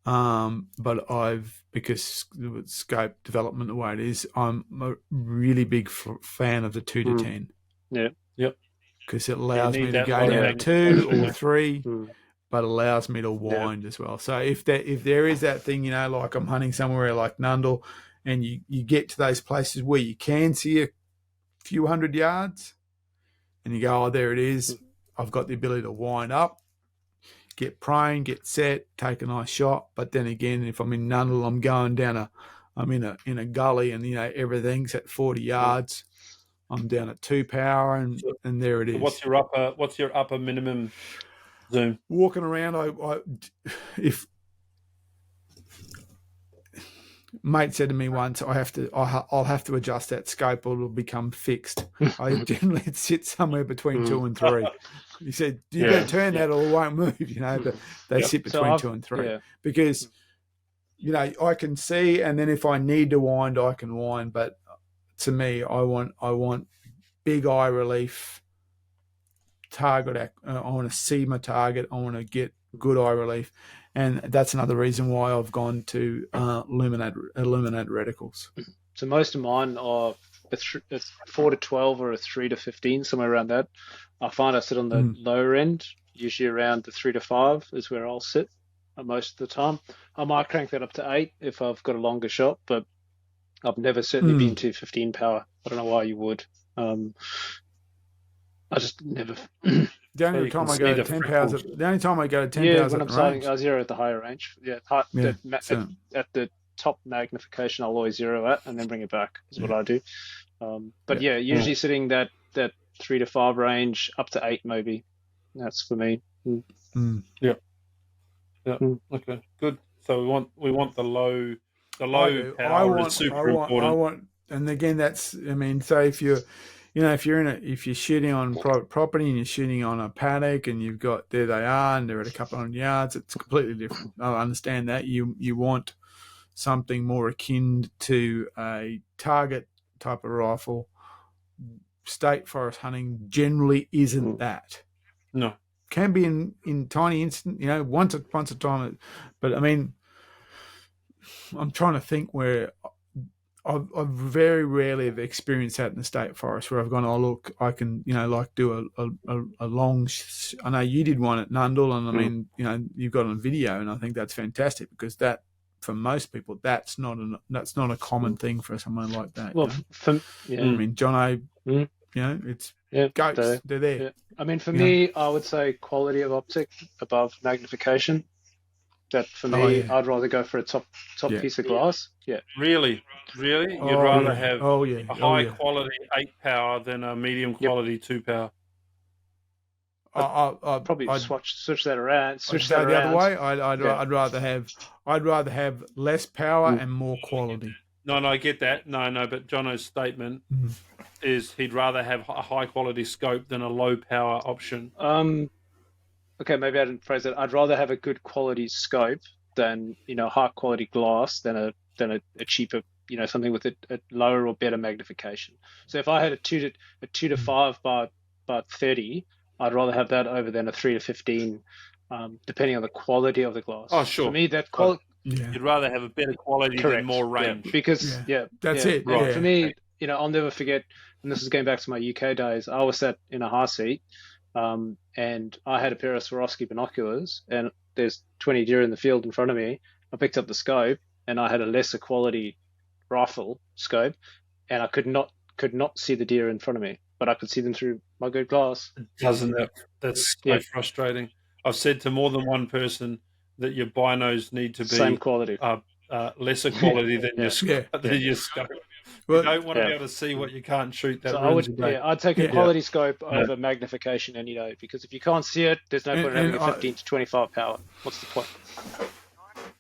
But because with scope development the way it is, I'm a really big fan of the 2 to 10. Yeah. Yep. Because it allows me to go down to 2 or 3, but allows me to wind as well. So if there is that thing, you know, like I'm hunting somewhere like Nundle, and you get to those places where you can see a few hundred yards, and you go, oh, there it is. I've got the ability to wind up, get prone, get set, take a nice shot. But then again, if I'm in Nundle, I'm going down I'm in a gully, and you know everything's at 40 yards. I'm down at 2 power, and there it is. What's your upper minimum zoom? Walking around, if mate said to me once, I'll have to adjust that scope, or it'll become fixed. I generally sit somewhere between 2 and 3. He said, you better turn that or it won't move, you know, but they sit between 2 and 3 because, you know, I can see, and then if I need to wind, I can wind. But to me, I want big eye relief target. I want to see my target. I want to get good eye relief. And that's another reason why I've gone to illuminate reticles. So most of mine are a 4 to 12 or a 3 to 15, somewhere around that. I find I sit on the lower end, usually around the 3 to 5 is where I'll sit most of the time. I might crank that up to 8 if I've got a longer shot, but I've never certainly been to 15 power. I don't know why you would. I just never. The only time I go to 10 powers, the only time I go to 10 powers, when I'm starting, I zero at the higher range. At the top magnification, I'll always zero at and then bring it back. Is what I do. But usually sitting that 3 to 5 range up to 8 maybe. That's for me. Yeah. Okay. Good. So we want the low power is super important. And again, that's, I mean, so if you're shooting on private property and you're shooting on a paddock and you've got, there they are, and they're at a couple hundred yards, it's completely different. I understand that. You want something more akin to a target type of rifle. State forest hunting generally isn't that. No. Can be in tiny instant, you know, once a time. But I mean, I'm trying to think where I've very rarely have experienced that in the state forest where I've gone, oh look, I can, you know, like do a long. I know you did one at Nundle, and I mean, you know, you've got it on video, and I think that's fantastic because that, for most people, that's not a common thing for someone like that. Well, I mean, Jono, you know, it's goats. They're there. Yeah. I mean, for me, I would say quality of optic above magnification. That for me, I'd rather go for a top piece of glass. Yeah. Really? You'd rather have a high quality 8 power than a medium quality 2 power. I'd probably switch that around. The other way. I'd rather have less power and more quality. No, I get that. No, but Jono's statement is he'd rather have a high quality scope than a low power option. Okay, maybe I didn't phrase it. I'd rather have a good quality scope than, you know, high quality glass than a cheaper, you know, something with a lower or better magnification. So if I had a 2 to 5 by 30, I'd rather have that over than a 3 to 15, depending on the quality of the glass. Oh, sure. For me, that quality. You'd rather have a better quality than more range. Yeah, because that's it. Right. Yeah. For me, you know, I'll never forget, and this is going back to my UK days. I was sat in a high seat. And I had a pair of Swarovski binoculars, and there's 20 deer in the field in front of me. I picked up the scope, and I had a lesser quality rifle scope, and I could not see the deer in front of me, but I could see them through my good glass. Doesn't that? That's so frustrating. I've said to more than one person that your binos need to be same quality, lesser quality than your scope. Well, you don't want to be able to see what you can't shoot. That I'd take a quality scope over magnification any day, because if you can't see it, there's no point in having a 15 to 25 power. What's the point?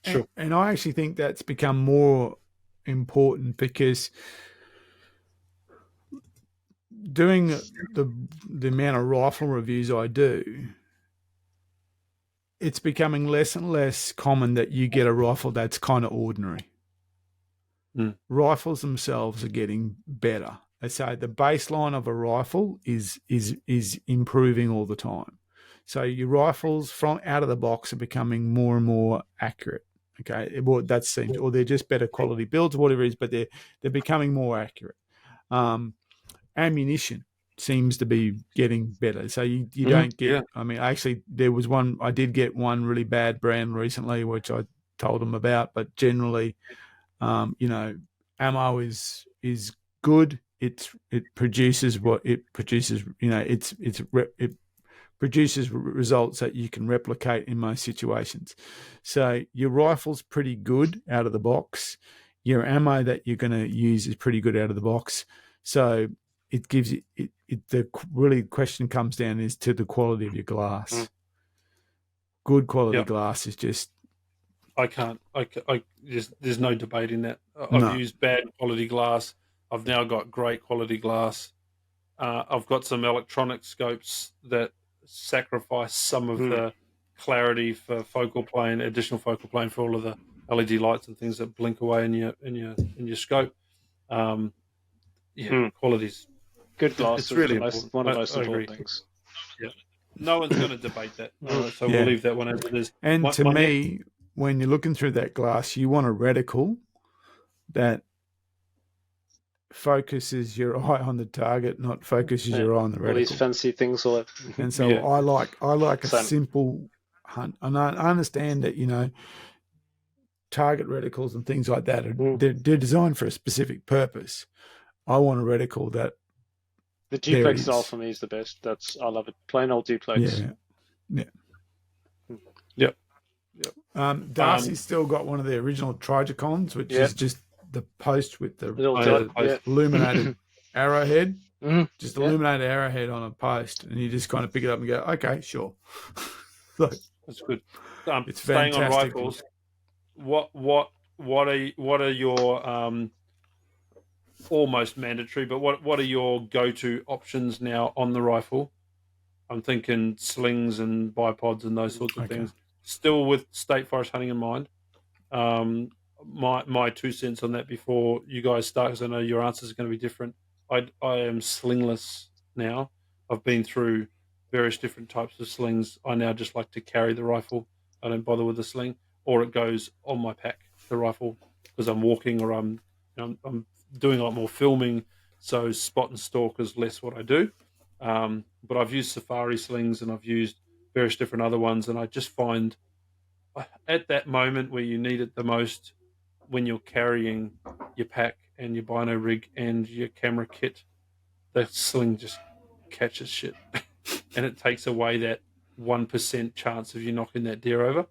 Sure. And I actually think that's become more important because doing the amount of rifle reviews I do, it's becoming less and less common that you get a rifle that's kind of ordinary. Rifles themselves are getting better. They say the baseline of a rifle is improving all the time. So your rifles from out of the box are becoming more and more accurate. Okay, well that seems, or they're just better quality builds, whatever it is, but they're becoming more accurate. Ammunition seems to be getting better. So you don't get. Yeah. I mean, actually, there was one. I did get one really bad brand recently, which I told them about. But generally, ammo is good. It produces what it produces. It produces results that you can replicate in most situations. So your rifle's pretty good out of the box. Your ammo that you're going to use is pretty good out of the box. So it gives you the really question comes down is to the quality of your glass. Good quality glass is just. There's no debating that. I've used bad quality glass. I've now got great quality glass. I've got some electronic scopes that sacrifice some of the clarity for additional focal plane for all of the LED lights and things that blink away in your scope. Quality's good glass. It's really one of the most important things. Yeah. No one's going to debate that, so we'll leave that one as it is. And when you're looking through that glass, you want a reticle that focuses your eye on the target, not focuses your eye on the reticle. All these fancy things, and so I like a simple hunt, and I understand that target reticles and things like that they're designed for a specific purpose. I want a reticle that the duplex style for me is the best. I love it. Plain old duplex. Yep. Darcy's still got one of the original Trigicons, which is just the post with the illuminated arrowhead. Just illuminated arrowhead on a post, and you just kind of pick it up and go, okay, sure. That's good. It's staying fantastic. On rifles. What are your almost mandatory, but what are your go-to options now on the rifle? I'm thinking slings and bipods and those sorts of things. Still with state forest hunting in mind. My 2 cents on that before you guys start, because I know your answers are going to be different. I am slingless now. I've been through various different types of slings. I now just like to carry the rifle. I don't bother with the sling, or it goes on my pack, the rifle, because I'm walking or I'm doing a lot more filming, so spot and stalk is less what I do. But I've used safari slings and I've used various different other ones, and I just find at that moment where you need it the most, when you're carrying your pack and your bino rig and your camera kit, that sling just catches shit and it takes away that 1% chance of you knocking that deer over.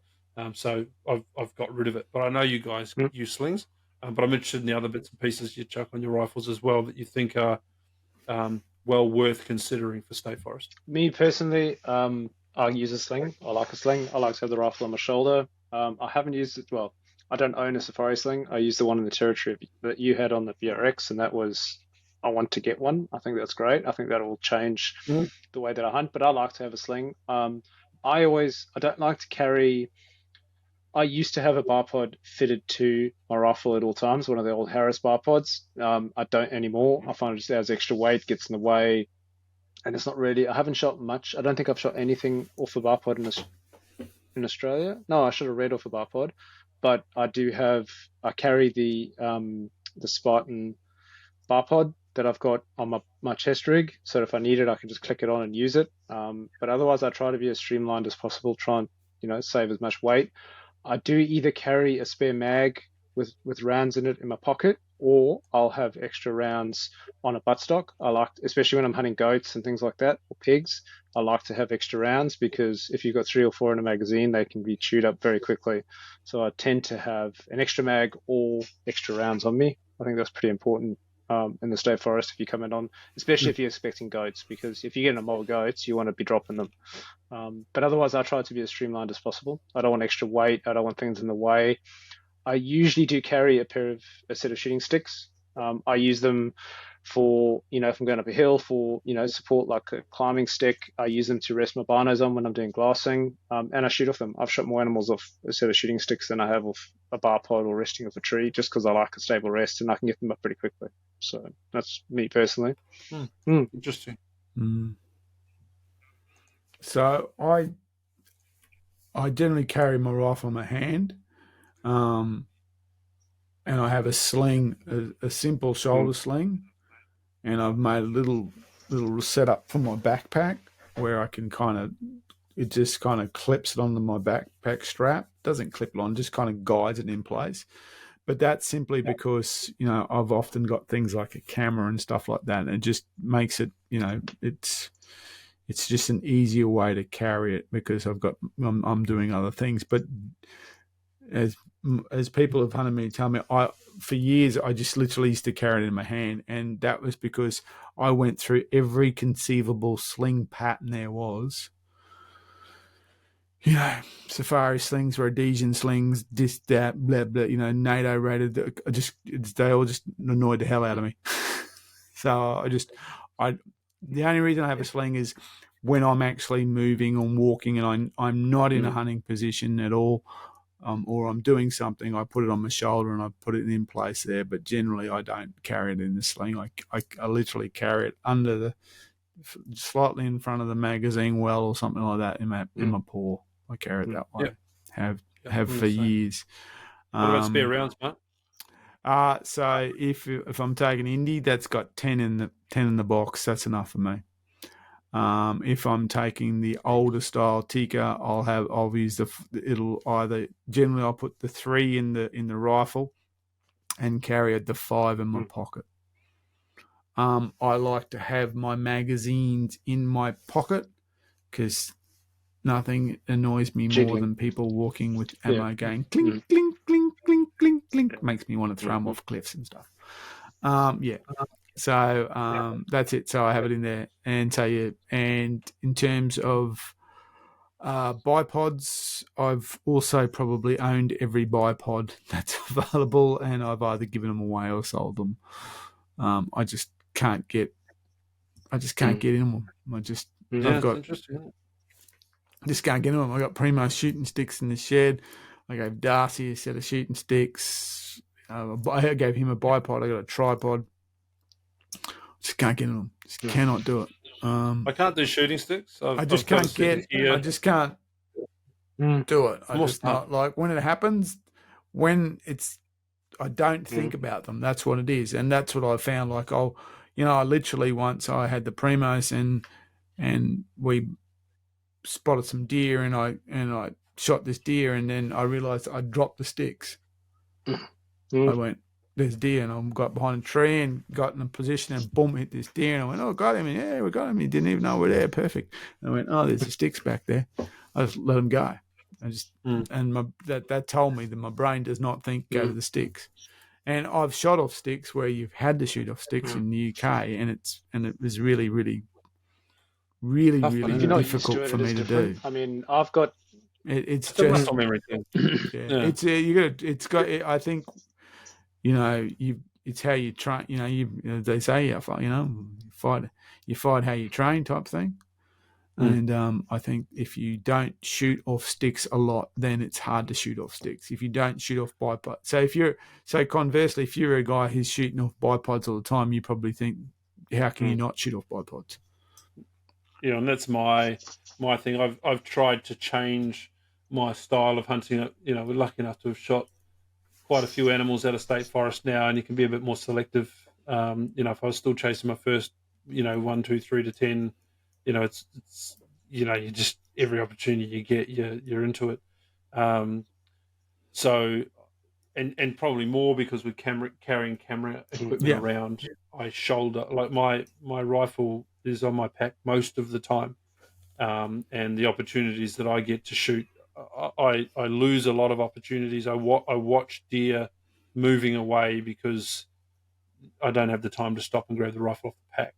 So I've got rid of it. But I know you guys use slings, but I'm interested in the other bits and pieces you chuck on your rifles as well that you think are well worth considering for state forest. Me personally, I use a sling. I like a sling. I like to have the rifle on my shoulder. I haven't used it. Well, I don't own a safari sling. I used the one in the territory that you had on the VRX, and that was, I want to get one. I think that's great. I think that will change the way that I hunt, but I like to have a sling. I don't like to carry. I used to have a bar pod fitted to my rifle at all times, one of the old Harris bar pods. I don't anymore. I find it just adds extra weight, gets in the way, and it's not really. I haven't shot much. I don't think I've shot anything off a bar pod in Australia. No, I should have read off a bar pod, but I carry the Spartan bar pod that I've got on my chest rig, so if I need it, I can just click it on and use it. But otherwise, I try to be as streamlined as possible, try and save as much weight. I do either carry a spare mag with rounds in it in my pocket, or I'll have extra rounds on a buttstock. I like, especially when I'm hunting goats and things like that, or pigs, I like to have extra rounds, because if you've got 3 or 4 in a magazine, they can be chewed up very quickly. So I tend to have an extra mag or extra rounds on me. I think that's pretty important in the state forest if you come in on, especially if you're expecting goats, because if you get in a mob of goats, you want to be dropping them. But otherwise, I try to be as streamlined as possible. I don't want extra weight. I don't want things in the way. I usually do carry a set of shooting sticks. I use them for, if I'm going up a hill for, support, like a climbing stick. I use them to rest my binos on when I'm doing glassing, and I shoot off them. I've shot more animals off a set of shooting sticks than I have off a bar pod or resting off a tree, just because I like a stable rest and I can get them up pretty quickly. So that's me personally. Interesting. So I generally carry my rifle in my hand, and I have a sling, a simple shoulder sling, and I've made a little setup for my backpack where I can it just kind of clips it onto my backpack strap. Doesn't clip it on, just kind of guides it in place. But that's simply because, I've often got things like a camera and stuff like that, and it just makes it, it's just an easier way to carry it because I'm doing other things. But as people have hunted me tell me, for years I just literally used to carry it in my hand, and that was because I went through every conceivable sling pattern there was. Safari slings, Rhodesian slings, this, that, blah, blah, NATO rated. They all just annoyed the hell out of me. So the only reason I have a sling is when I'm actually moving or walking and I'm not in a hunting position at all, or I'm doing something, I put it on my shoulder and I put it in place there. But generally, I don't carry it in the sling. I literally carry it slightly in front of the magazine well or something like that in my paw. I carry it that way. Have for years. What about spare rounds, mate? So if I'm taking Indy, that's got 10 in the box. That's enough for me. If I'm taking the older style Tikka, I'll use generally I'll put the 3 in the rifle and carry the 5 in my pocket. I like to have my magazines in my pocket because nothing annoys me more than people walking with ammo going clink, clink, clink, clink, clink, clink. Makes me want to throw them off cliffs and stuff. So that's it. So I have it in there. And and in terms of bipods, I've also probably owned every bipod that's available, and I've either given them away or sold them. I just can't get in them. Interesting. I just can't get them. I got Primo shooting sticks in the shed. I gave Darcy a set of shooting sticks. I gave him a bipod. I got a tripod. Just can't get in them. Just cannot do it. I can't do shooting sticks. I just can't do it. I just not like when it happens. I don't think about them. That's what it is, and that's what I found. Like I literally once I had the Primos and we spotted some deer and I shot this deer, and then I realized I dropped the sticks. I went, there's deer, and I got behind a tree and got in a position and boom, hit this deer, and I went, oh, got him. And yeah, we got him. He didn't even know we're there. Perfect. And I went, oh, there's the sticks back there. I just let him go. I just and that told me that my brain does not think go to the sticks. And I've shot off sticks where you've had to shoot off sticks in the UK, and it was really, really, really, really difficult for me to do. I mean, I've got it's just muscle memory thing. It's it's got. I think it's how you train. They say you fight how you train type thing. And I think if you don't shoot off sticks a lot, then it's hard to shoot off sticks. If you don't shoot off bipods, conversely, if you're a guy who's shooting off bipods all the time, you probably think, how can you not shoot off bipods? Yeah, and that's my thing. I've tried to change my style of hunting. We're lucky enough to have shot quite a few animals out of state forest now, and you can be a bit more selective. If I was still chasing my first, 1, 2, 3 to 10. It's you just every opportunity you get, you're into it. So, and probably more because with carrying camera equipment around, I shoulder like my rifle is on my pack most of the time, and the opportunities that I get to shoot, I lose a lot of opportunities. I watch deer moving away because I don't have the time to stop and grab the rifle off the pack.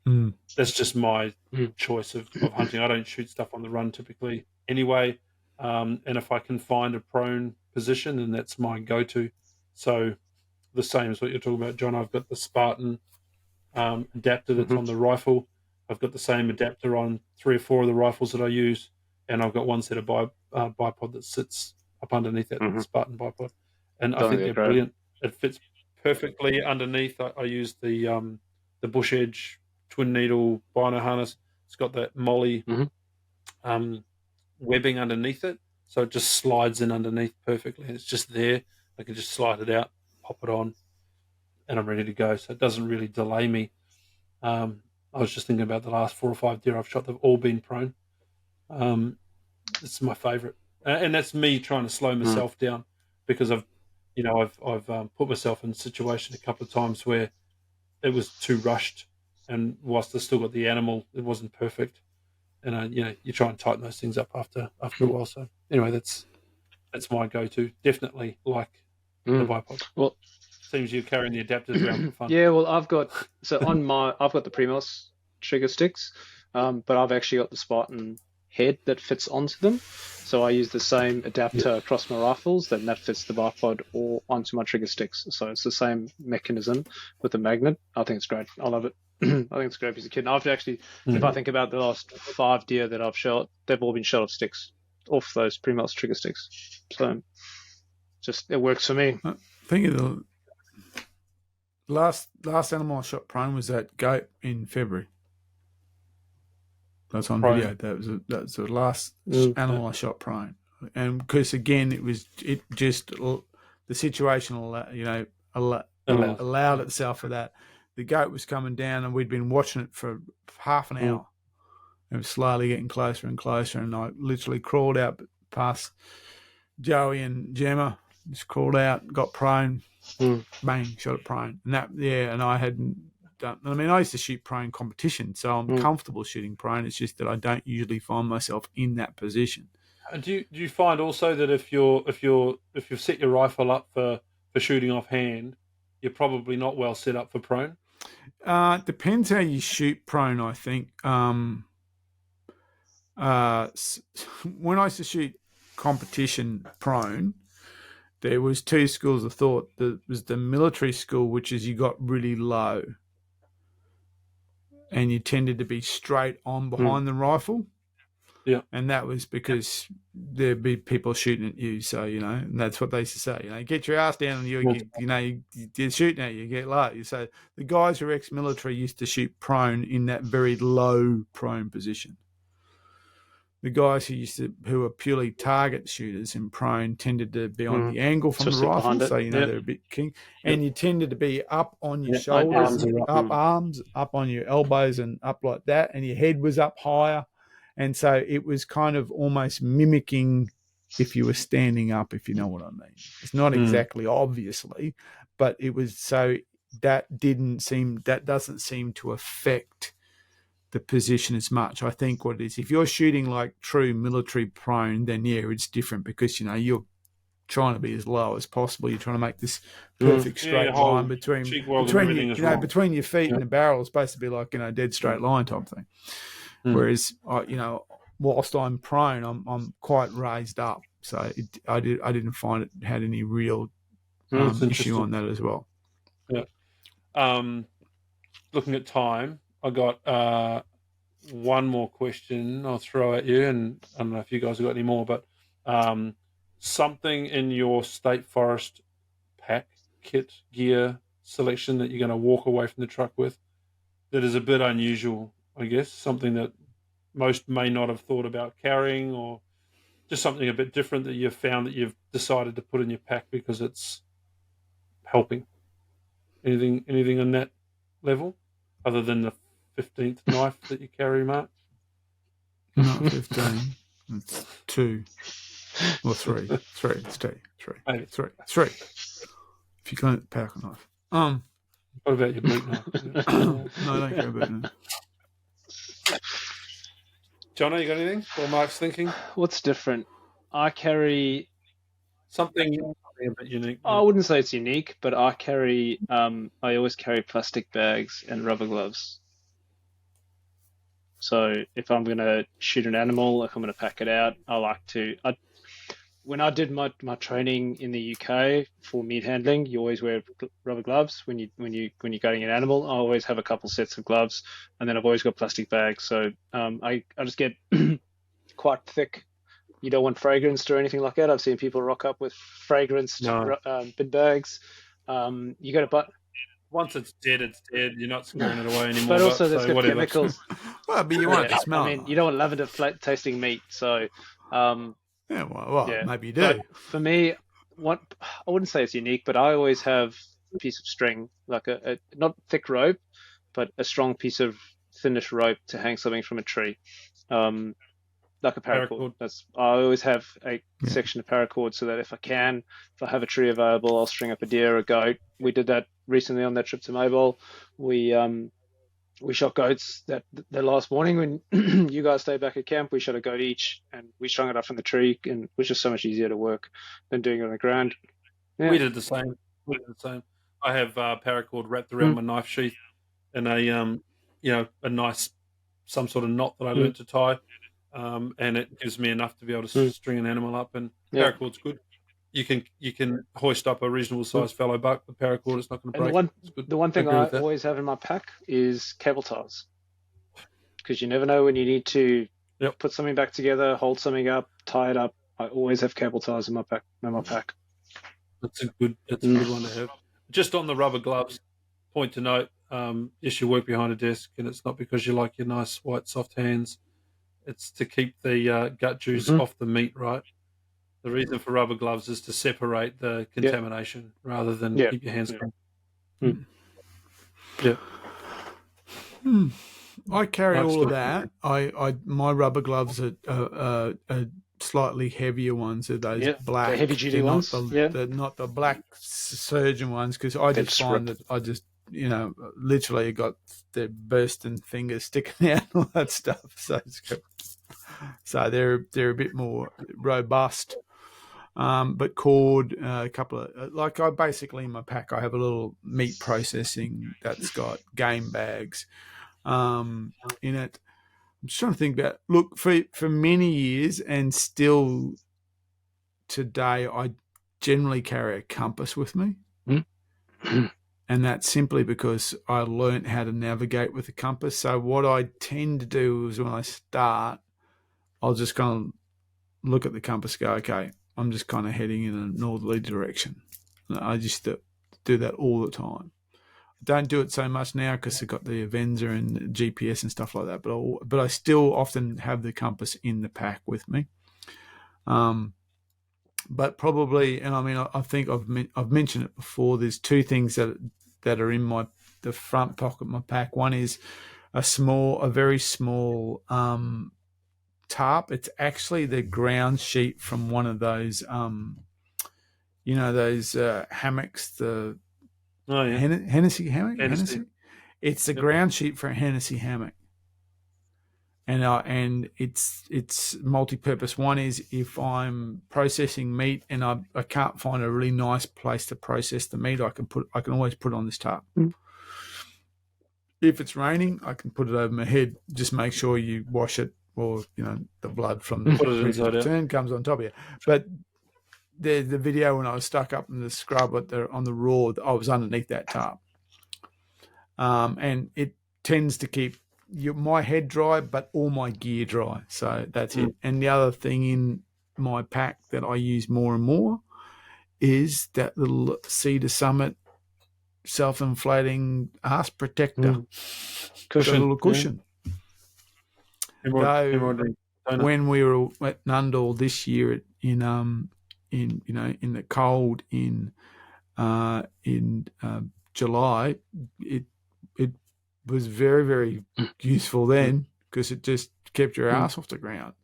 That's just my choice of hunting. I don't shoot stuff on the run typically anyway. And if I can find a prone position, then that's my go-to. So the same as what you're talking about, John. I've got the Spartan adapter that's on the rifle. I've got the same adapter on 3 or 4 of the rifles that I use, and I've got one set of bipod that sits up underneath that Spartan bipod, and I think they're brilliant. It fits perfectly underneath. I use the bush edge twin needle bino harness. It's got that molly webbing underneath it, so it just slides in underneath perfectly, and it's just there. I can just slide it out, pop it on, and I'm ready to go. So it doesn't really delay me. I was just thinking about the last 4 or 5 deer I've shot. They've all been prone. It's my favourite, and that's me trying to slow myself down, because I've put myself in a situation a couple of times where it was too rushed, and whilst I still got the animal, it wasn't perfect. And you try and tighten those things up after a while. So anyway, that's my go-to. Definitely like the bipod. Well, seems you're carrying the adapters around for fun. Yeah, well, I've got the Primos trigger sticks, but I've actually got the Spartan head that fits onto them. So I use the same adapter across my rifles, then that fits the bipod or onto my trigger sticks. So it's the same mechanism with the magnet. I think it's great. I love it. I think it's a great piece of kit. And I've actually, if I think about the last 5 deer that I've shot, they've all been shot off sticks, off those Primos trigger sticks. So it works for me. I think of the last animal I shot prone was that goat in February. That's on video. That was the last animal I shot prone, and because again the situation allowed itself for that. The goat was coming down, and we'd been watching it for half an hour. It was slowly getting closer and closer, and I literally crawled out past Joey and Gemma. Just crawled out, got prone, bang, shot it prone, and I hadn't done. I mean, I used to shoot prone competition, so I'm comfortable shooting prone. It's just that I don't usually find myself in that position. Do you find also that if you've set your rifle up for shooting offhand, you're probably not well set up for prone? Depends how you shoot prone, I think. When I used to shoot competition prone, there was 2 schools of thought. There was the military school, which is you got really low and you tended to be straight on behind the rifle. Yeah. And that was because there'd be people shooting at you. So, and that's what they used to say, get your ass down and you're shooting at you, get low. So the guys who are ex-military used to shoot prone in that very low prone position. The guys who were purely target shooters in prone tended to be on the angle from the rifle, so they're a bit king. And you tended to be up on your shoulders, arms, up on your elbows, and up like that, and your head was up higher. And so it was kind of almost mimicking if you were standing up, if you know what I mean. It's not exactly obviously, but it was so that doesn't seem to affect the position as much. I think what it is, if you're shooting like true military prone, then it's different because you're trying to be as low as possible. You're trying to make this perfect straight line between between your feet and the barrel. It's supposed to be like dead straight line type thing. Whereas whilst I'm prone, I'm quite raised up, so I didn't find it had any real issue on that as well. Yeah. Looking at time, I got one more question I'll throw at you, and I don't know if you guys have got any more, but something in your state forest pack, kit, gear selection that you're going to walk away from the truck with that is a bit unusual, I guess, something that most may not have thought about carrying, or just something a bit different that you've found that you've decided to put in your pack because it's helping. Anything on that level other than the 15th knife that you carry, Mark? Not 15. It's 2 or 3. 3. It's 2. 3. Maybe. 3. 3. If you can't pack a knife. What about your boot knife? No, I don't care about it. Jono, you got anything? Or Mark's thinking? What's different? I carry something a bit unique. I wouldn't say it's unique, but I always carry plastic bags and rubber gloves. So if I'm going to shoot an animal, if I'm going to pack it out, when I did my training in the UK for meat handling, you always wear rubber gloves when you're gutting an animal. I always have a couple sets of gloves, and then I've always got plastic bags. So I just get quite thick. You don't want fragranced or anything like that. I've seen people rock up with fragranced bin bags. You got to once it's dead, it's dead. You're not scaring it away anymore. But also, there's good chemicals. Well, but you want to smell. I mean, you don't want lavender tasting meat. So, maybe you do. But for me, I wouldn't say it's unique, but I always have a piece of string, like a not thick rope, but a strong piece of thinnish rope to hang something from a tree. Like a paracord. I always have a section of paracord so that if I have a tree available, I'll string up a deer or a goat. We did that recently on that trip to Mobile. We shot goats that the last morning when you guys stayed back at camp. We shot a goat each, and we strung it up from the tree, and it was just so much easier to work than doing it on the ground. Yeah. We did the same. I have paracord wrapped around my knife sheath and a nice some sort of knot that I learned to tie. And it gives me enough to be able to string an animal up, and paracord's good. You can hoist up a reasonable sized fallow buck with paracord. It's not going to break. The one thing I always have in my pack is cable ties, because you never know when you need to put something back together, hold something up, tie it up. I always have cable ties in my pack. That's a good one to have. Just on the rubber gloves, point to note: yes, you work behind a desk, and it's not because you like your nice white soft hands. It's to keep the gut juice off the meat, right? The reason for rubber gloves is to separate the contamination rather than keep your hands clean. I carry all of that. My rubber gloves are slightly heavier ones. Are those black, heavy duty ones? They're not the black surgeon ones, because I just find that I just literally got their bursting fingers sticking out and all that stuff. So they're a bit more robust. But cord, a couple of, like, I basically in my pack, I have a little meat processing that's got game bags in it. I'm just trying to think about, look, for many years and still today, I generally carry a compass with me. And that's simply because I learned how to navigate with a compass. So what I tend to do is when I start, I'll just kind of look at the compass, go, okay, I'm just kind of heading in a northerly direction. I just do that all the time. I don't do it so much now because I've got the Avenza and GPS and stuff like that, but I still often have the compass in the pack with me. But probably, and I mean, I think I've mentioned it before, there's two things that are in the front pocket of my pack. One is a very small tarp. It's actually the ground sheet from one of those those hammocks, the Hennessy hammock. Hennessy. It's the ground sheet for a Hennessy hammock, and it's multi-purpose. One is if I'm processing meat and I can't find a really nice place to process the meat, I can always put it on this tarp. If it's raining, I can put it over my head. Just make sure you wash it, or the blood from the turn comes on top of you. But the video when I was stuck up in the scrub on the raw, I was underneath that tarp, and it tends to keep my head dry, but all my gear dry. So that's it. And the other thing in my pack that I use more and more is that little Cedar Summit self-inflating arse protector, cushion, a little cushion. When we were at Nundall this year in the cold in July, it was very, very useful then, because it just kept your ass off the ground.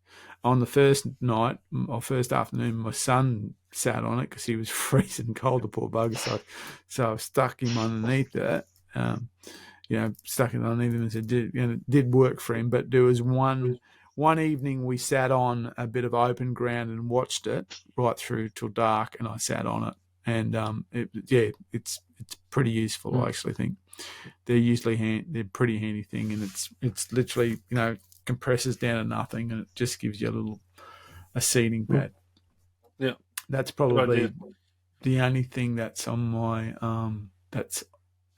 On the first night or first afternoon, my son sat on it because he was freezing cold, the poor bugger. So I stuck him underneath it, stuck it underneath him, and said, it did work for him. But there was one evening we sat on a bit of open ground and watched it right through till dark, and I sat on it, and it's pretty useful. I actually think they're pretty handy thing, and it's literally compresses down to nothing, and it just gives you a seating pad. Yeah. That's Good probably idea. the only thing that's on my that's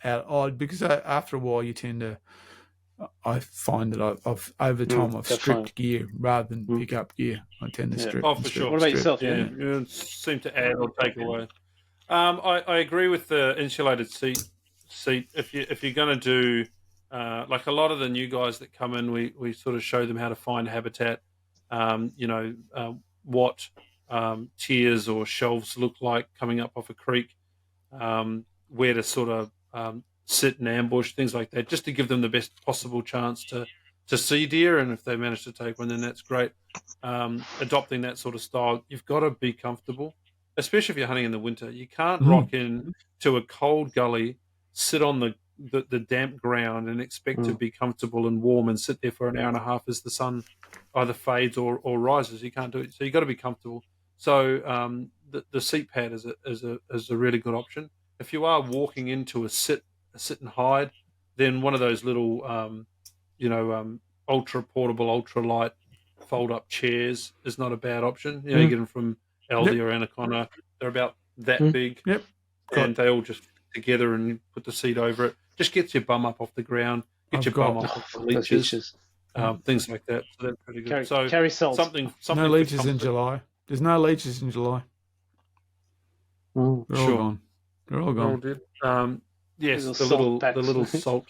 out odd, because after a while you tend to. I find that I've over time I've stripped gear rather than pick up gear. I tend to strip. Oh, and for strip sure. and What about strip. yourself? Yeah, you seem to add or take away. I agree with the insulated seat. If you're going to do like a lot of the new guys that come in, we sort of show them how to find habitat. What tiers or shelves look like coming up off a creek, where to sort of sit and ambush, things like that, just to give them the best possible chance to see deer. And if they manage to take one, then that's great. Adopting that sort of style, you've got to be comfortable, especially if you're hunting in the winter. You can't rock in to a cold gully, sit on the damp ground and expect to be comfortable and warm and sit there for an hour and a half as the sun either fades or rises. You can't do it. So you've got to be comfortable. So the seat pad is a really good option. If you are walking into a sit and hide, then one of those little ultra portable, ultra light fold up chairs is not a bad option. You get them from Aldi or Anaconda. They're about that big, and they all just fit together and put the seat over it. Just gets your bum up off the ground, get your bum off the leeches, things like that. So that's pretty good. Carry salt. Something no leeches in July. There's no leeches in July. They're all gone. They're all gone. Yes, the little salt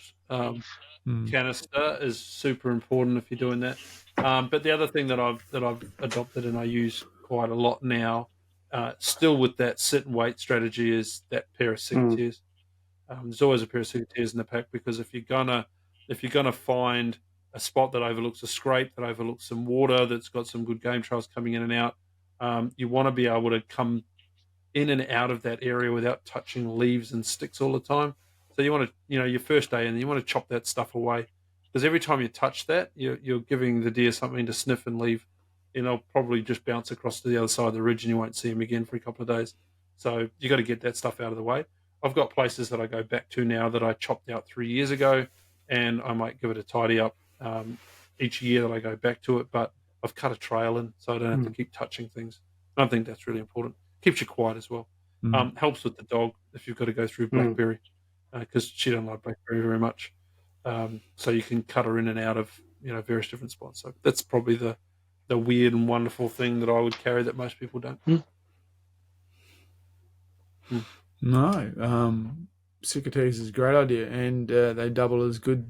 canister is super important if you're doing that. But the other thing that I've adopted and I use quite a lot now, still with that sit and wait strategy, is that pair of secateurs. There's always a pair of secateurs in the pack, because if you're gonna find a spot that overlooks a scrape, that overlooks some water, that's got some good game trails coming in and out, you want to be able to come in and out of that area without touching leaves and sticks all the time. So you want to, your first day, and you want to chop that stuff away, because every time you touch that, you're giving the deer something to sniff and leave. They'll probably just bounce across to the other side of the ridge, and you won't see them again for a couple of days. So you got to get that stuff out of the way. I've got places that I go back to now that I chopped out 3 years ago, and I might give it a tidy up each year that I go back to it. But I've cut a trail in, so I don't have to keep touching things. And I think that's really important. Keeps you quiet as well. Helps with the dog if you've got to go through blackberry, because she doesn't like blackberry very much. So you can cut her in and out of various different spots. So that's probably the weird and wonderful thing that I would carry that most people don't. No, secateurs is a great idea, and they double as good.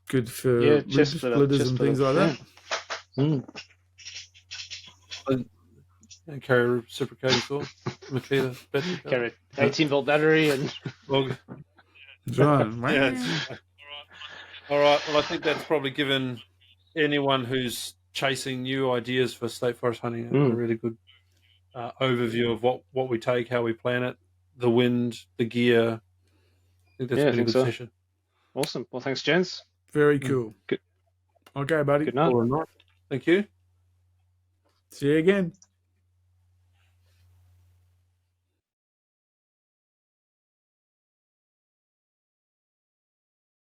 Good for ridge splitters and things like that. And carry a reciprocating saw, Makita battery. Carry 18-volt battery and. That's right. All right. Well, I think that's probably given anyone who's chasing new ideas for state forest hunting a really good overview of what we take, how we plan it, the wind, the gear. I think that's a pretty good session. Awesome. Well, thanks, gents. Very cool. Good. Okay, buddy. Good night. Thank you. See you again.